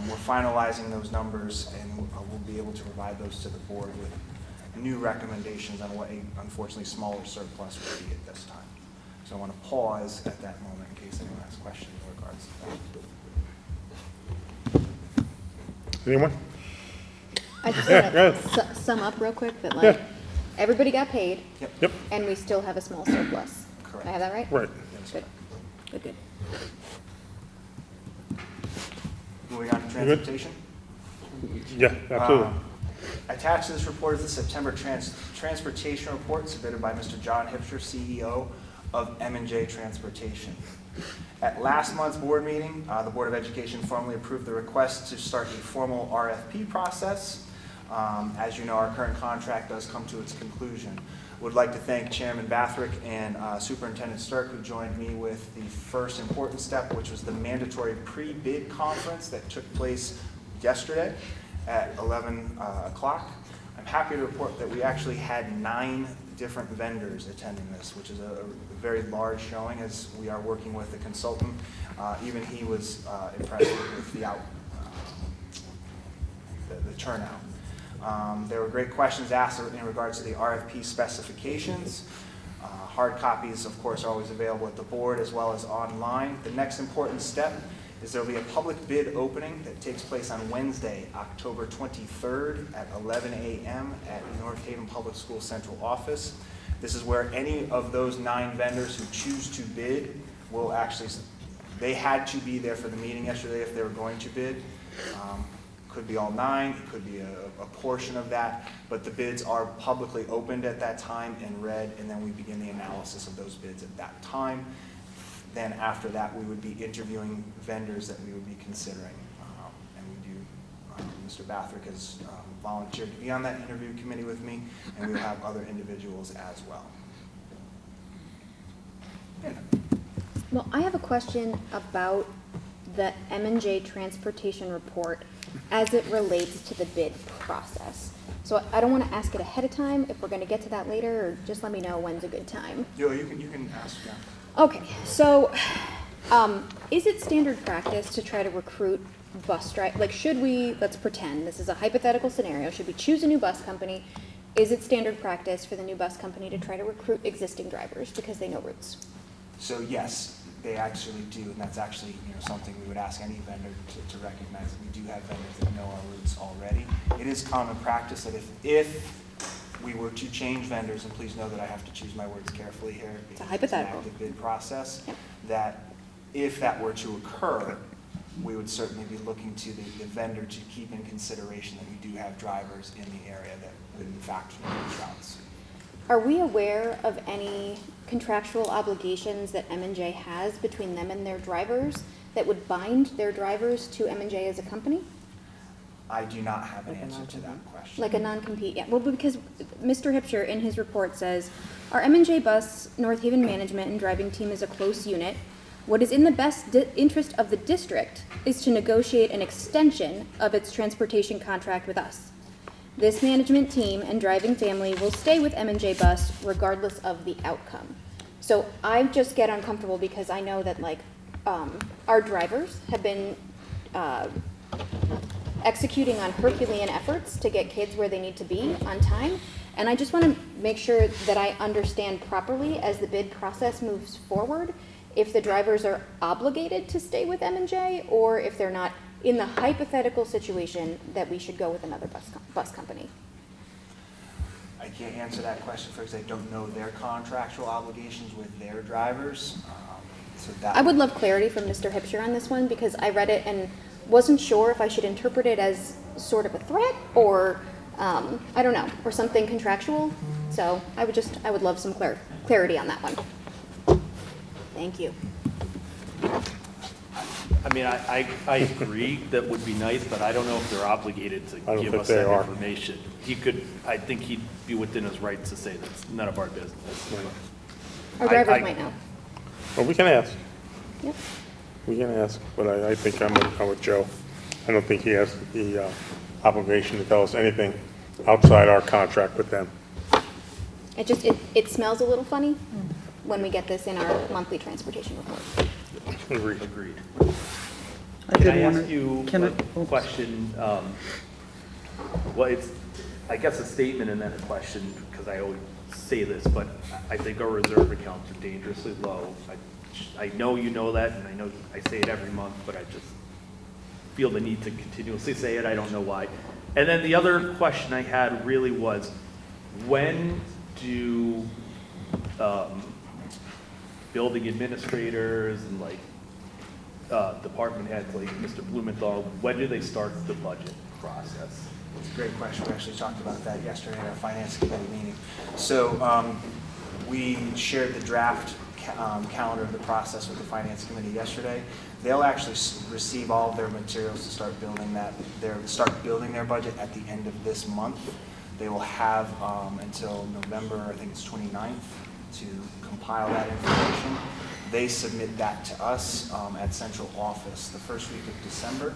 We're finalizing those numbers, and we'll be able to provide those to the board with new recommendations on what a unfortunately smaller surplus would be at this time. So I want to pause at that moment in case anyone has questions in regards to that. Anyone? I just Yeah, want go to ahead. sum up real quick that Yeah. like, everybody got paid. Yep. And we still have a small surplus. Correct. I have that right? Right. Good. Good, good. Moving on to good? transportation. Yeah, absolutely. Attached to this report is the September transportation report submitted by Mr. John Hipsher, CEO of M&J Transportation. At last month's board meeting, the Board of Education formally approved the request to start a formal RFP process. As you know, our current contract does come to its conclusion. Would like to thank Chairman Bathrick and Superintendent Stirk, who joined me with the first important step, which was the mandatory pre-bid conference that took place yesterday at 11 o'clock. I'm happy to report that we actually had 9 different vendors attending this, which is a very large showing, as we are working with a consultant. Even he was impressed with the turnout. There were great questions asked in regards to the RFP specifications. Hard copies, of course, are always available at the board as well as online. The next important step is there will be a public bid opening that takes place on Wednesday, October 23rd at 11 a.m. at North Haven Public School Central Office. This is where any of those 9 vendors who choose to bid will actually, they had to be there for the meeting yesterday if they were going to bid. Could be all 9, it could be a portion of that, but the bids are publicly opened at that time and read, and then we begin the analysis of those bids at that time. Then after that, we would be interviewing vendors that we would be considering. And we do, Mr. Bathrick has volunteered to be on that interview committee with me, and we will have other individuals as well. Well, I have a question about the M&J Transportation report as it relates to the bid process. So I don't want to ask it ahead of time, if we're going to get to that later, or just let me know when's a good time. You can ask, yeah. Okay, so is it standard practice to try to recruit bus drivers? Like, should we, let's pretend, this is a hypothetical scenario, should we choose a new bus company? Is it standard practice for the new bus company to try to recruit existing drivers because they know routes? So yes, they actually do, and that's actually something we would ask any vendor to recognize. We do have vendors that know our routes already. It is common practice that if we were to change vendors, and please know that I have to choose my words carefully here, It's a hypothetical. active bid process, that if that were to occur, we would certainly be looking to the vendor to keep in consideration that we do have drivers in the area that would in fact know these routes. Are we aware of any contractual obligations that M&J has between them and their drivers that would bind their drivers to M&J as a company? I do not have an answer to that question. Like a non-compete, yeah, well, because Mr. Hipsher in his report says, our M&J Bus North Haven management and driving team is a close unit. What is in the best interest of the district is to negotiate an extension of its transportation contract with us. This management team and driving family will stay with M&J Bus regardless of the outcome. So I just get uncomfortable because I know that like our drivers have been executing on Herculean efforts to get kids where they need to be on time. And I just want to make sure that I understand properly as the bid process moves forward, if the drivers are obligated to stay with M&J or if they're not, in the hypothetical situation that we should go with another bus company. I can't answer that question because I don't know their contractual obligations with their drivers. So that I would love clarity from Mr. Hipsher on this one because I read it and wasn't sure if I should interpret it as sort of a threat or, I don't know, or something contractual. So I would love some clarity on that one. Thank you. I mean, I agree that would be nice, but I don't know if they're obligated to I don't give think us they that are. information. I think he'd be within his rights to say that's none of our business. Our drivers might know. Well, we can ask. Yep. We can ask, but I think I'm with Joe. I don't think he has the obligation to tell us anything outside our contract with them. It smells a little funny when we get this in our monthly transportation report. Agreed. I Can did I wonder- ask you can I- a question? Well, it's, I guess a statement and then a question, because I always say this, but I think our reserve accounts are dangerously low. I know you know that, and I know I say it every month, but I just feel the need to continuously say it. I don't know why. And then the other question I had really was, when do building administrators and like department heads like Mr. Blumenthal, when do they start the budget process? It's a great question. We actually talked about that yesterday at our finance committee meeting. So we shared the draft calendar of the process with the finance committee yesterday. They'll actually receive all of their materials to start building their budget at the end of this month. They will have until November, I think it's 29th, to compile that information. They submit that to us at central office the first week of December.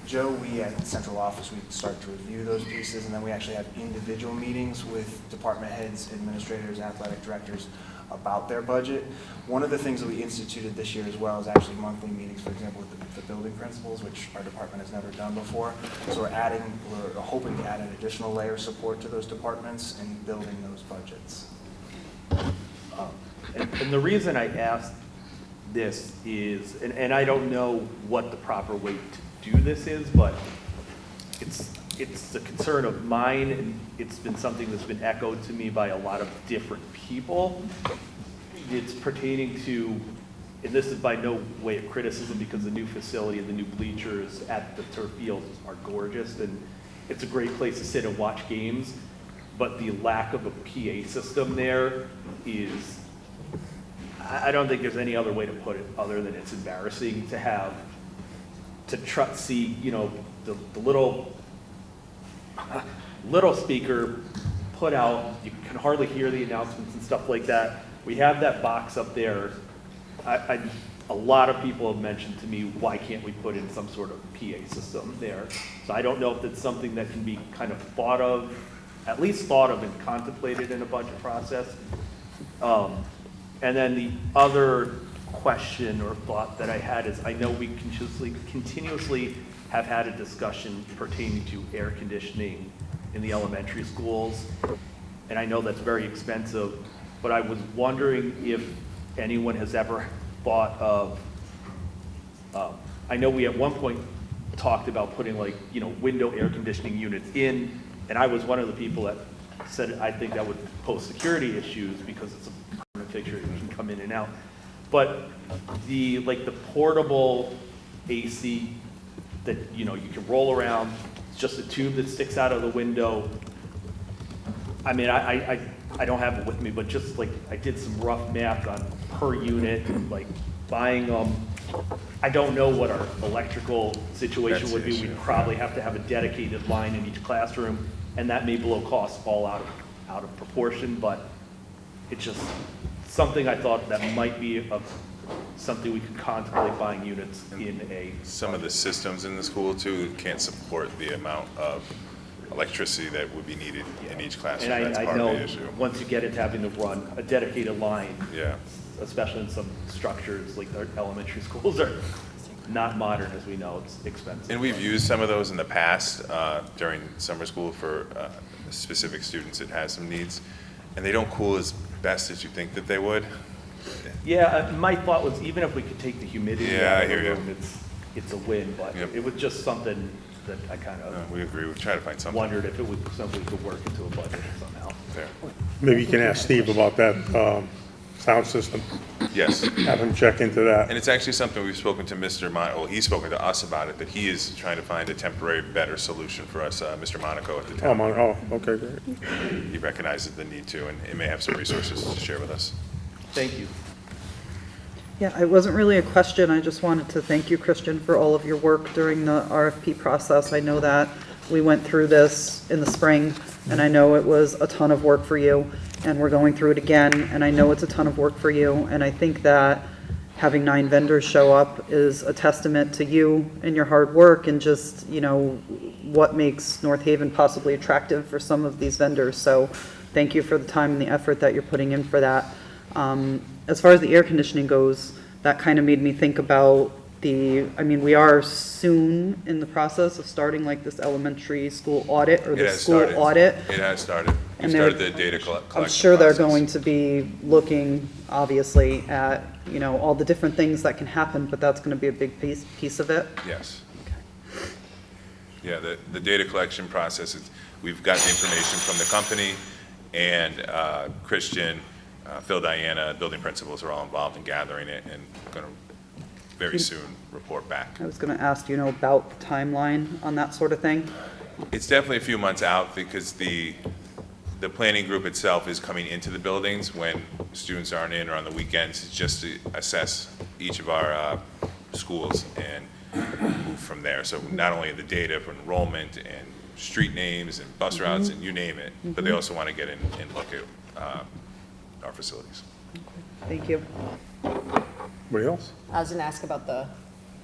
Joe, we at central office, we start to review those pieces, and then we actually have individual meetings with department heads, administrators, athletic directors about their budget. One of the things that we instituted this year as well is actually monthly meetings, for example, with the building principals, which our department has never done before. So we're hoping to add an additional layer of support to those departments in building those budgets. And the reason I asked this is, and I don't know what the proper way to do this is, but it's a concern of mine, and it's been something that's been echoed to me by a lot of different people. It's pertaining to, and this is by no way of criticism because the new facility and the new bleachers at the turf field are gorgeous, and it's a great place to sit and watch games, but the lack of a PA system there is, I don't think there's any other way to put it other than it's embarrassing to have to see, you know, the little speaker put out, you can hardly hear the announcements and stuff like that. We have that box up there. A lot of people have mentioned to me, why can't we put in some sort of PA system there? So I don't know if that's something that can be kind of thought of, at least thought of and contemplated in a budget process. And then the other question or thought that I had is, I know we continuously have had a discussion pertaining to air conditioning in the elementary schools, and I know that's very expensive, but I was wondering if anyone has ever thought of, I know we at one point talked about putting like, you know, window air conditioning units in, and I was one of the people that said I think that would pose security issues because it's a permanent fixture, you can come in and out. But the portable AC that, you know, you can roll around, it's just a tube that sticks out of the window. I mean, I don't have it with me, but just like I did some rough math on per unit, like buying them I don't know what our electrical situation That's would the be. issue, We'd probably have to have a dedicated line in each classroom, and that may blow costs all out of proportion, but it's just something I thought that might be something we could contemplate buying units in a. Some of the systems in the school too can't support the amount of electricity that would be needed in each classroom. And That's I part of know, the issue. once you get into having to run a dedicated line. Yeah. Especially in some structures, like their elementary schools are not modern, as we know, it's expensive. And we've used some of those in the past during summer school for specific students that has some needs, and they don't cool as best as you think that they would. Yeah, my thought was even if we could take the humidity Yeah, out I of the hear you. room, it's a win, but Yep. it was just something that I kind of We agree, we've tried to find something. wondered if it would, something we could work into a budget somehow. There. Maybe you can ask Steve about that sound system. Yes. Have him check into that. And it's actually something we've spoken to Mr. well, he's spoken to us about it, that he is trying to find a temporary, better solution for us, Mr. Monaco at the town. Okay, great. He recognizes the need to, and he may have some resources to share with us. Thank you. Yeah, it wasn't really a question. I just wanted to thank you, Christian, for all of your work during the RFP process. I know that we went through this in the spring, and I know it was a ton of work for you, and we're going through it again, and I know it's a ton of work for you, and I think that having 9 vendors show up is a testament to you and your hard work and just, you know, what makes North Haven possibly attractive for some of these vendors. So thank you for the time and the effort that you're putting in for that. As far as the air conditioning goes, that kind of made me think about we are soon in the process of starting like this elementary school audit or It the has school started. audit. It has started. We And started they're- the data collection I'm sure they're process. going to be looking, obviously, at, you know, all the different things that can happen, but that's gonna be a big piece of it. Yes. Yeah, the data collection process, we've got the information from the company, and Christian, Phil, Diana, building principals are all involved in gathering it, and going to very soon report back. I was gonna ask, you know, about the timeline on that sort of thing. It's definitely a few months out, because the planning group itself is coming into the buildings when students aren't in or on the weekends, just to assess each of our schools and move from there. So not only the data for enrollment and street names and bus routes and you name it, but they also want to get in and look at our facilities. Thank you. Anybody else? I was gonna ask about the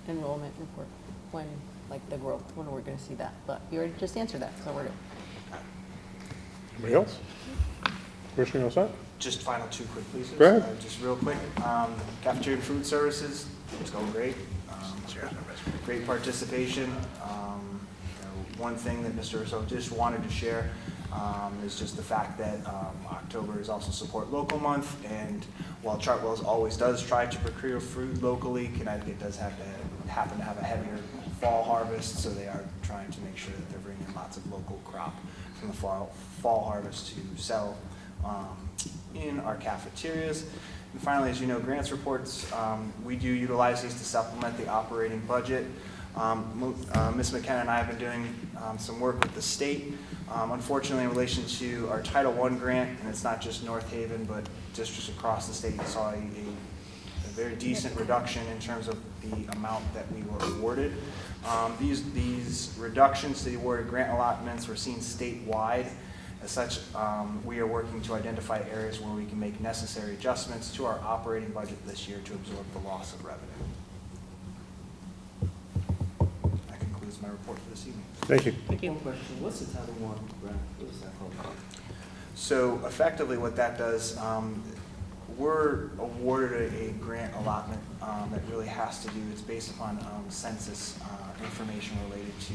enrollment report, when, like, the growth, when we're gonna see that, but you already just answered that, so we're good. Anybody else? Commissioner Osett? Just final 2 quick pieces. Go ahead. Just real quick, cafeteria and food services, it's going great. Great participation. One thing that Mr. Russo just wanted to share is just the fact that October is also Support Local Month, and while Chartwell's always does try to procure food locally, Connecticut does happen to have a heavier fall harvest, so they are trying to make sure that they're bringing lots of local crop from the fall harvest to sell in our cafeterias. And finally, as you know, grants reports, we do utilize these to supplement the operating budget. Ms. McKenna and I have been doing some work with the state. Unfortunately, in relation to our Title I grant, and it's not just North Haven, but districts across the state saw a very decent reduction in terms of the amount that we were awarded. These reductions to the awarded grant allotments were seen statewide. As such, we are working to identify areas where we can make necessary adjustments to our operating budget this year to absorb the loss of revenue. That concludes my report for this evening. Thank you. Thank you. One question, what's the Title I grant? What is that called? So effectively what that does, we're awarded a grant allotment that really has to do, it's based upon census information related to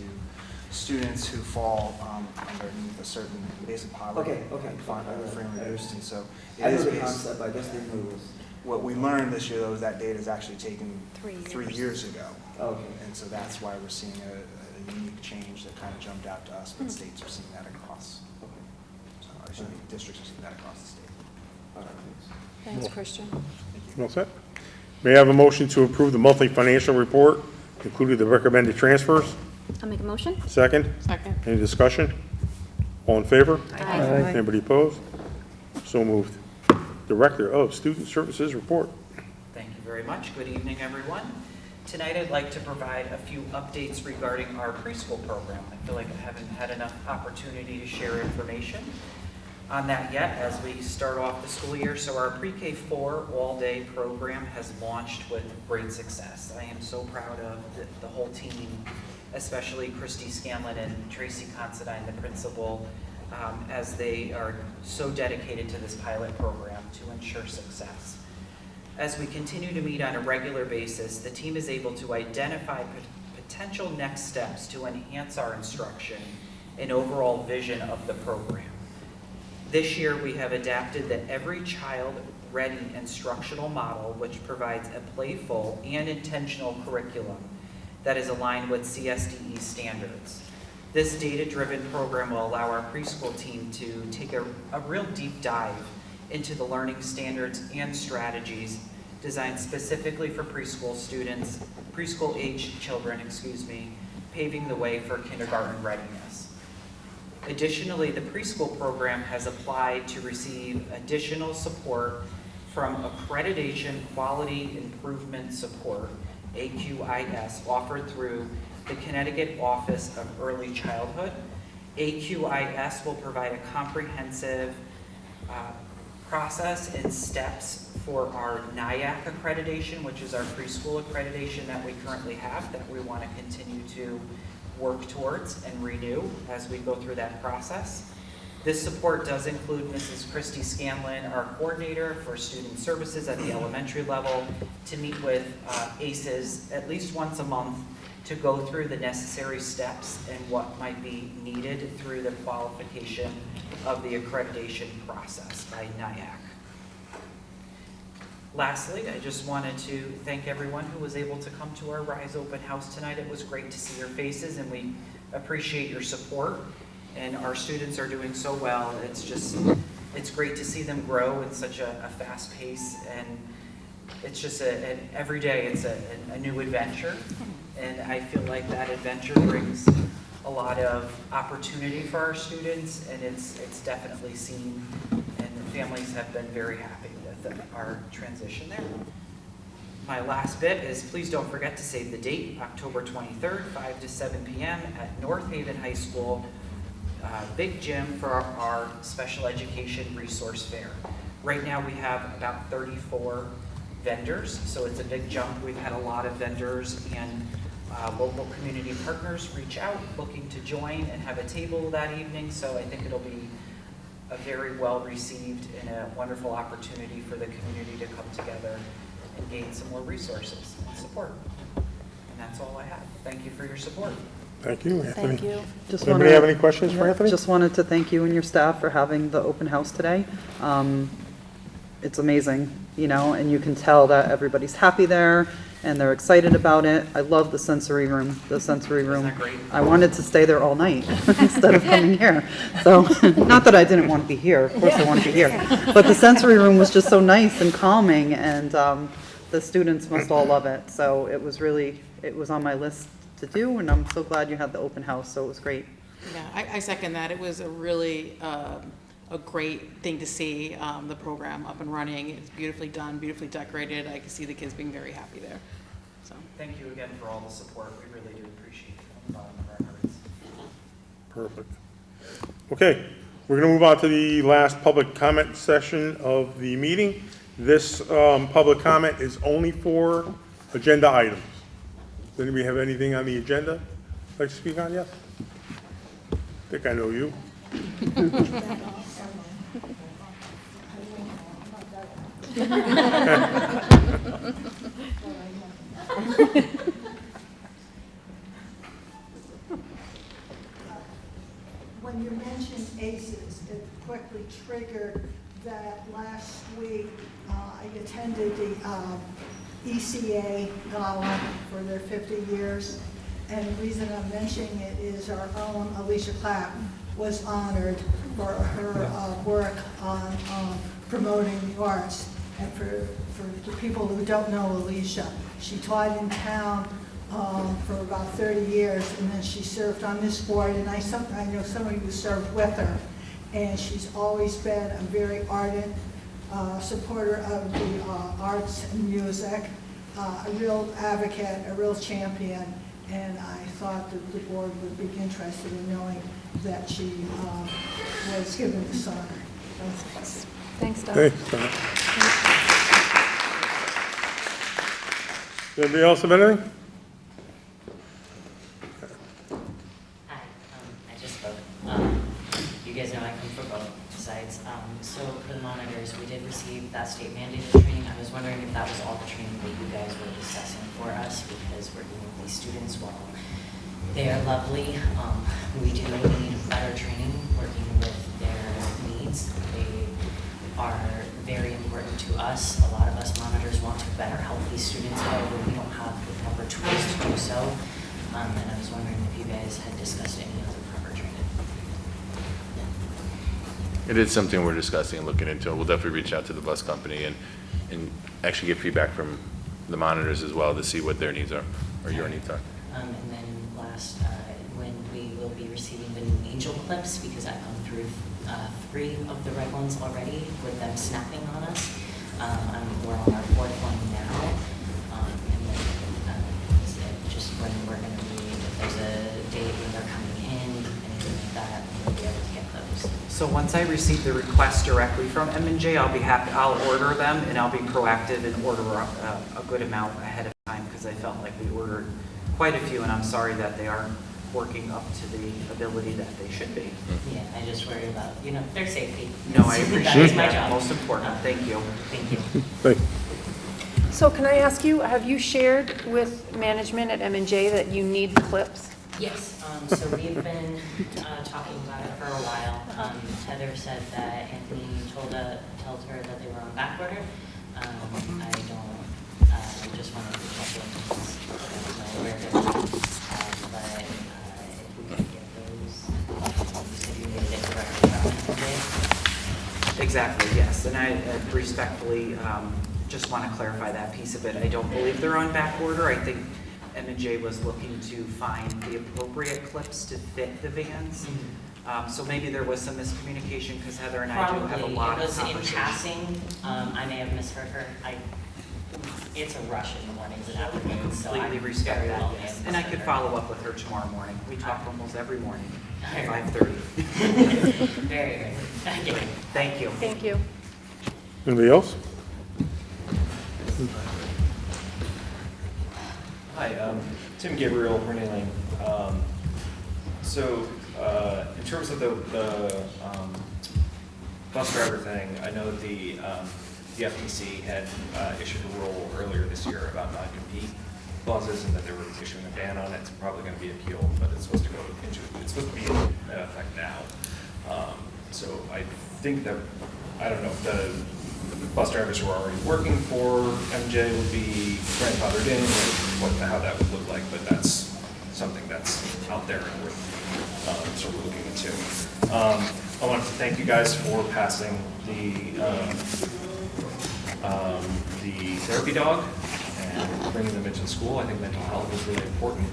students who fall underneath a certain basic poverty. Okay. Free and reduced, and so I it know is the based. concept, I guess they knew it was. What we learned this year though is that data is actually taken 3 3 years ago. Okay. And so that's why we're seeing a unique change that kind of jumped out to us, but states are seeing that across. Okay. So, or excuse me, districts are seeing that across the state. All right, thanks. Thanks, Christian. All set? May I have a motion to approve the monthly financial report, including the recommended transfers? I'll make a motion. Second? Second. Any discussion? All in favor? Aye. Anybody opposed? So moved. Director of Student Services report. Thank you very much. Good evening, everyone. Tonight, I'd like to provide a few updates regarding our preschool program. I feel like I haven't had enough opportunity to share information on that yet as we start off the school year. So our pre-K 4 all-day program has launched with great success. I am so proud of the whole team, especially Christy Scanlon and Tracy Considine, the principal, as they are so dedicated to this pilot program to ensure success. As we continue to meet on a regular basis, the team is able to identify potential next steps to enhance our instruction and overall vision of the program. This year, we have adapted the Every Child Ready instructional model, which provides a playful and intentional curriculum that is aligned with CSDE standards. This data-driven program will allow our preschool team to take a real deep dive into the learning standards and strategies designed specifically for preschool students, preschool-aged children, paving the way for kindergarten readiness. Additionally, the preschool program has applied to receive additional support from Accreditation Quality Improvement Support, AQIS, offered through the Connecticut Office of Early Childhood. AQIS will provide a comprehensive process and steps for our NIAC accreditation, which is our preschool accreditation that we currently have, that we want to continue to work towards and renew as we go through that process. This support does include Mrs. Christy Scanlon, our coordinator for student services at the elementary level, to meet with ACEs at least once a month to go through the necessary steps and what might be needed through the qualification of the accreditation process by NIAC. Lastly, I just wanted to thank everyone who was able to come to our Rise Open House tonight. It was great to see your faces, and we appreciate your support. And our students are doing so well. It's great to see them grow at such a fast pace, and it's just every day it's a new adventure. And I feel like that adventure brings a lot of opportunity for our students, and it's definitely seen, and the families have been very happy with our transition there. My last bit is please don't forget to save the date, October 23rd, 5 to 7 p.m. at North Haven High School, Big Gym for our Special Education Resource Fair. Right now we have about 34 vendors, so it's a big jump. We've had a lot of vendors and local community partners reach out looking to join and have a table that evening, so I think it'll be a very well received and a wonderful opportunity for the community to come together and gain some more resources and support. And that's all I have. Thank you for your support. Thank you, Anthony. Thank you. Does anybody have any questions for Anthony? Just wanted to thank you and your staff for having the open house today. It's amazing, and you can tell that everybody's happy there and they're excited about it. I love the sensory room. Isn't that great? I wanted to stay there all night instead of coming here. So, not that I didn't want to be here. Of course I want to be here. But the sensory room was just so nice and calming, and the students must all love it. So it was on my list to do, and I'm so glad you had the open house, so it was great. Yeah, I second that. It was a really a great thing to see, the program up and running. It's beautifully done, beautifully decorated. I can see the kids being very happy there. So thank you again for all the support. We really do appreciate it from the bottom of our hearts. Perfect. Okay, we're going to move on to the last public comment session of the meeting. This public comment is only for agenda items. Does anybody have anything on the agenda I'd like to speak on? Yes? I think I know you. When you mentioned ACEs, it quickly triggered that last week I attended the ECA Gala for their 50 years. And the reason I'm mentioning it is our own Alicia Clapp was honored for her work on promoting the arts. And for the people who don't know Alicia, she taught in town for about 30 years, and then she served on this board, and I know somebody who served with her. And she's always been a very ardent supporter of the arts and music. a real advocate, a real champion, and I thought that the board would be interested in knowing that she was given this honor. Thanks, Doug. Thanks, Donna. Anybody else have anything? Hi, I just spoke. You guys know I come from both sides. So for the monitors, we did receive that state mandated training. I was wondering if that was all the training that you guys were discussing for us, because we're dealing with these students while they are lovely. We do need better training working with their needs. They are very important to us. A lot of us monitors want to better help these students, however, we don't have the proper tools to do so. And I was wondering if you guys had discussed any of the proper training. It is something we're discussing and looking into. We'll definitely reach out to the bus company and actually get feedback from the monitors as well to see what their needs are, or your needs are. And then last, when we will be receiving the new Angel clips, because I've gone through 3 of the red ones already with them snapping on us. We're on our 4th one now. And then just when we're going to be, if there's a date when they're coming in, anything like that, we'll be able to get those. So once I receive the request directly from M&J, I'll order them, and I'll be proactive and order a good amount ahead of time, because I felt like we ordered quite a few, and I'm sorry that they aren't working up to the ability that they should be. Yeah, I just worry about, their safety. No, I appreciate That is my that. job. Most important. Thank you. Thank you. Thank you. So can I ask you, have you shared with management at M&J that you need the clips? Yes, so we've been talking about it for a while. Heather said that Anthony told her that they were on back order. I just wanted to check in, because I don't know where they're at. But if we could get those, you said you needed it directly from M&J? Exactly, yes. And I respectfully just want to clarify that piece of it. I don't believe they're on back order. I think M&J was looking to find the appropriate clips to fit the vans. So maybe there was some miscommunication, because Heather and I do have a lot of Probably. It was in conversations. passing. I may have misheard her. It's a rush in the mornings and afternoons, so I Completely respect very that, well may yes. have And I misheard could her. follow up with her tomorrow morning. We talk almost every morning at Very 5:30. Very good. Thank you. Thank you. Thank you. Anybody else? Hi, Tim Gabriel, Renee Lane. In terms of the bus driver thing, I know that the FTC had issued a rule earlier this year about non-compete clauses, and that they were issuing a ban on it. It's probably going to be appealed, but it's supposed to be in effect now. So I think that, I don't know if the bus drivers who are already working for MJ would be grandfathered in, or how that would look like, but that's something that's out there and worth sort of looking into. I wanted to thank you guys for passing the therapy dog and bringing them into the school. I think mental health is really important.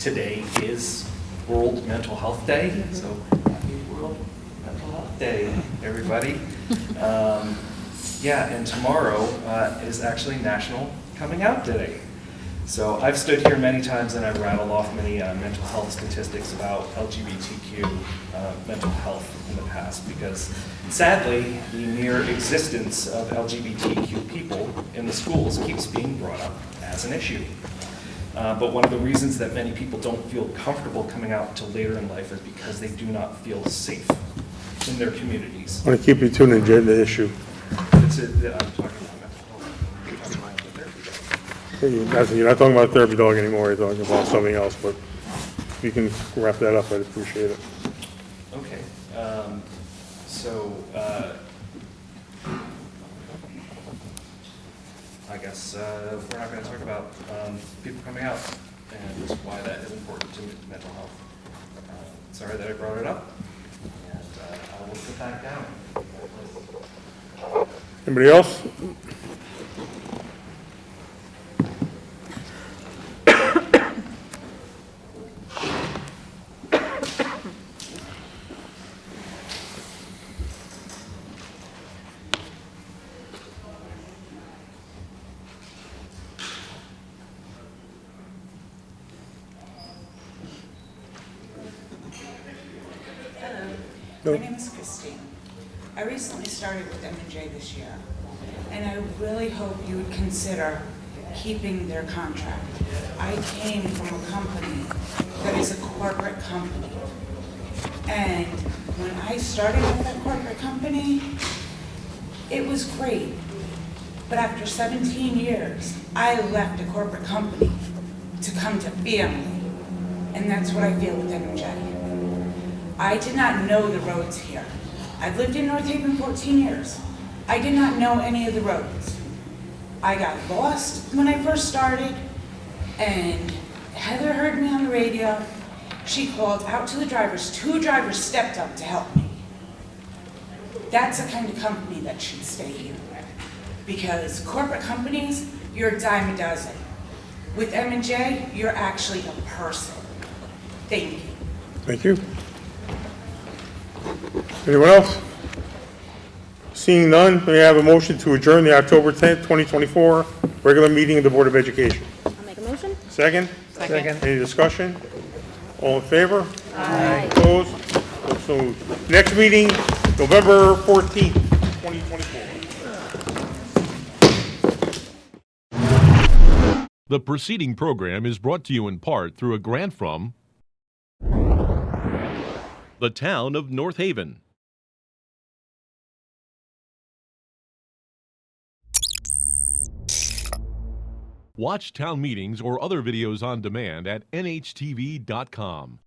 Today is World Mental Health Day, so happy World Mental Health Day, everybody. And tomorrow is actually National Coming Out Day. So I've stood here many times and I've rattled off many mental health statistics about LGBTQ mental health in the past, because sadly, the mere existence of LGBTQ people in the schools keeps being brought up as an issue. But one of the reasons that many people don't feel comfortable coming out until later in life is because they do not feel safe in their communities. I want to keep you tuned in, Jed, the issue. I'm talking about mental health. I'm talking about the therapy dog. You're not talking about therapy dog anymore, you're talking about something else, but if you can wrap that up, I'd appreciate it. Okay, I guess we're not going to talk about people coming out and why that is important to mental health. Sorry that I brought it up, and I will sit back down. Anybody else? No. My name is Christine. I recently started with M&J this year, and I really hope you would consider keeping their contract. I came from a company that is a corporate company, and when I started with that corporate company, it was great. But after 17 years, I left a corporate company to come to family, and that's what I feel with M&J. I did not know the roads here. I've lived in North Haven 14 years. I did not know any of the roads. I got lost when I first started, and Heather heard me on the radio. She called out to the drivers. 2 drivers stepped up to help me. That's the kind of company that should stay here. Because corporate companies, you're a dime a dozen. With M&J, you're actually a person. Thank you. Thank you. Anyone else? Seeing none, may I have a motion to adjourn the October 10th, 2024 regular meeting of the Board of Education? I'll make a motion. Second? Second. Any discussion? All in favor? Aye. Opposed? So moved. Next meeting, November 14th, 2024. The preceding program is brought to you in part through a grant from the town of North Haven. Watch town meetings or other videos on demand at nhtv.com.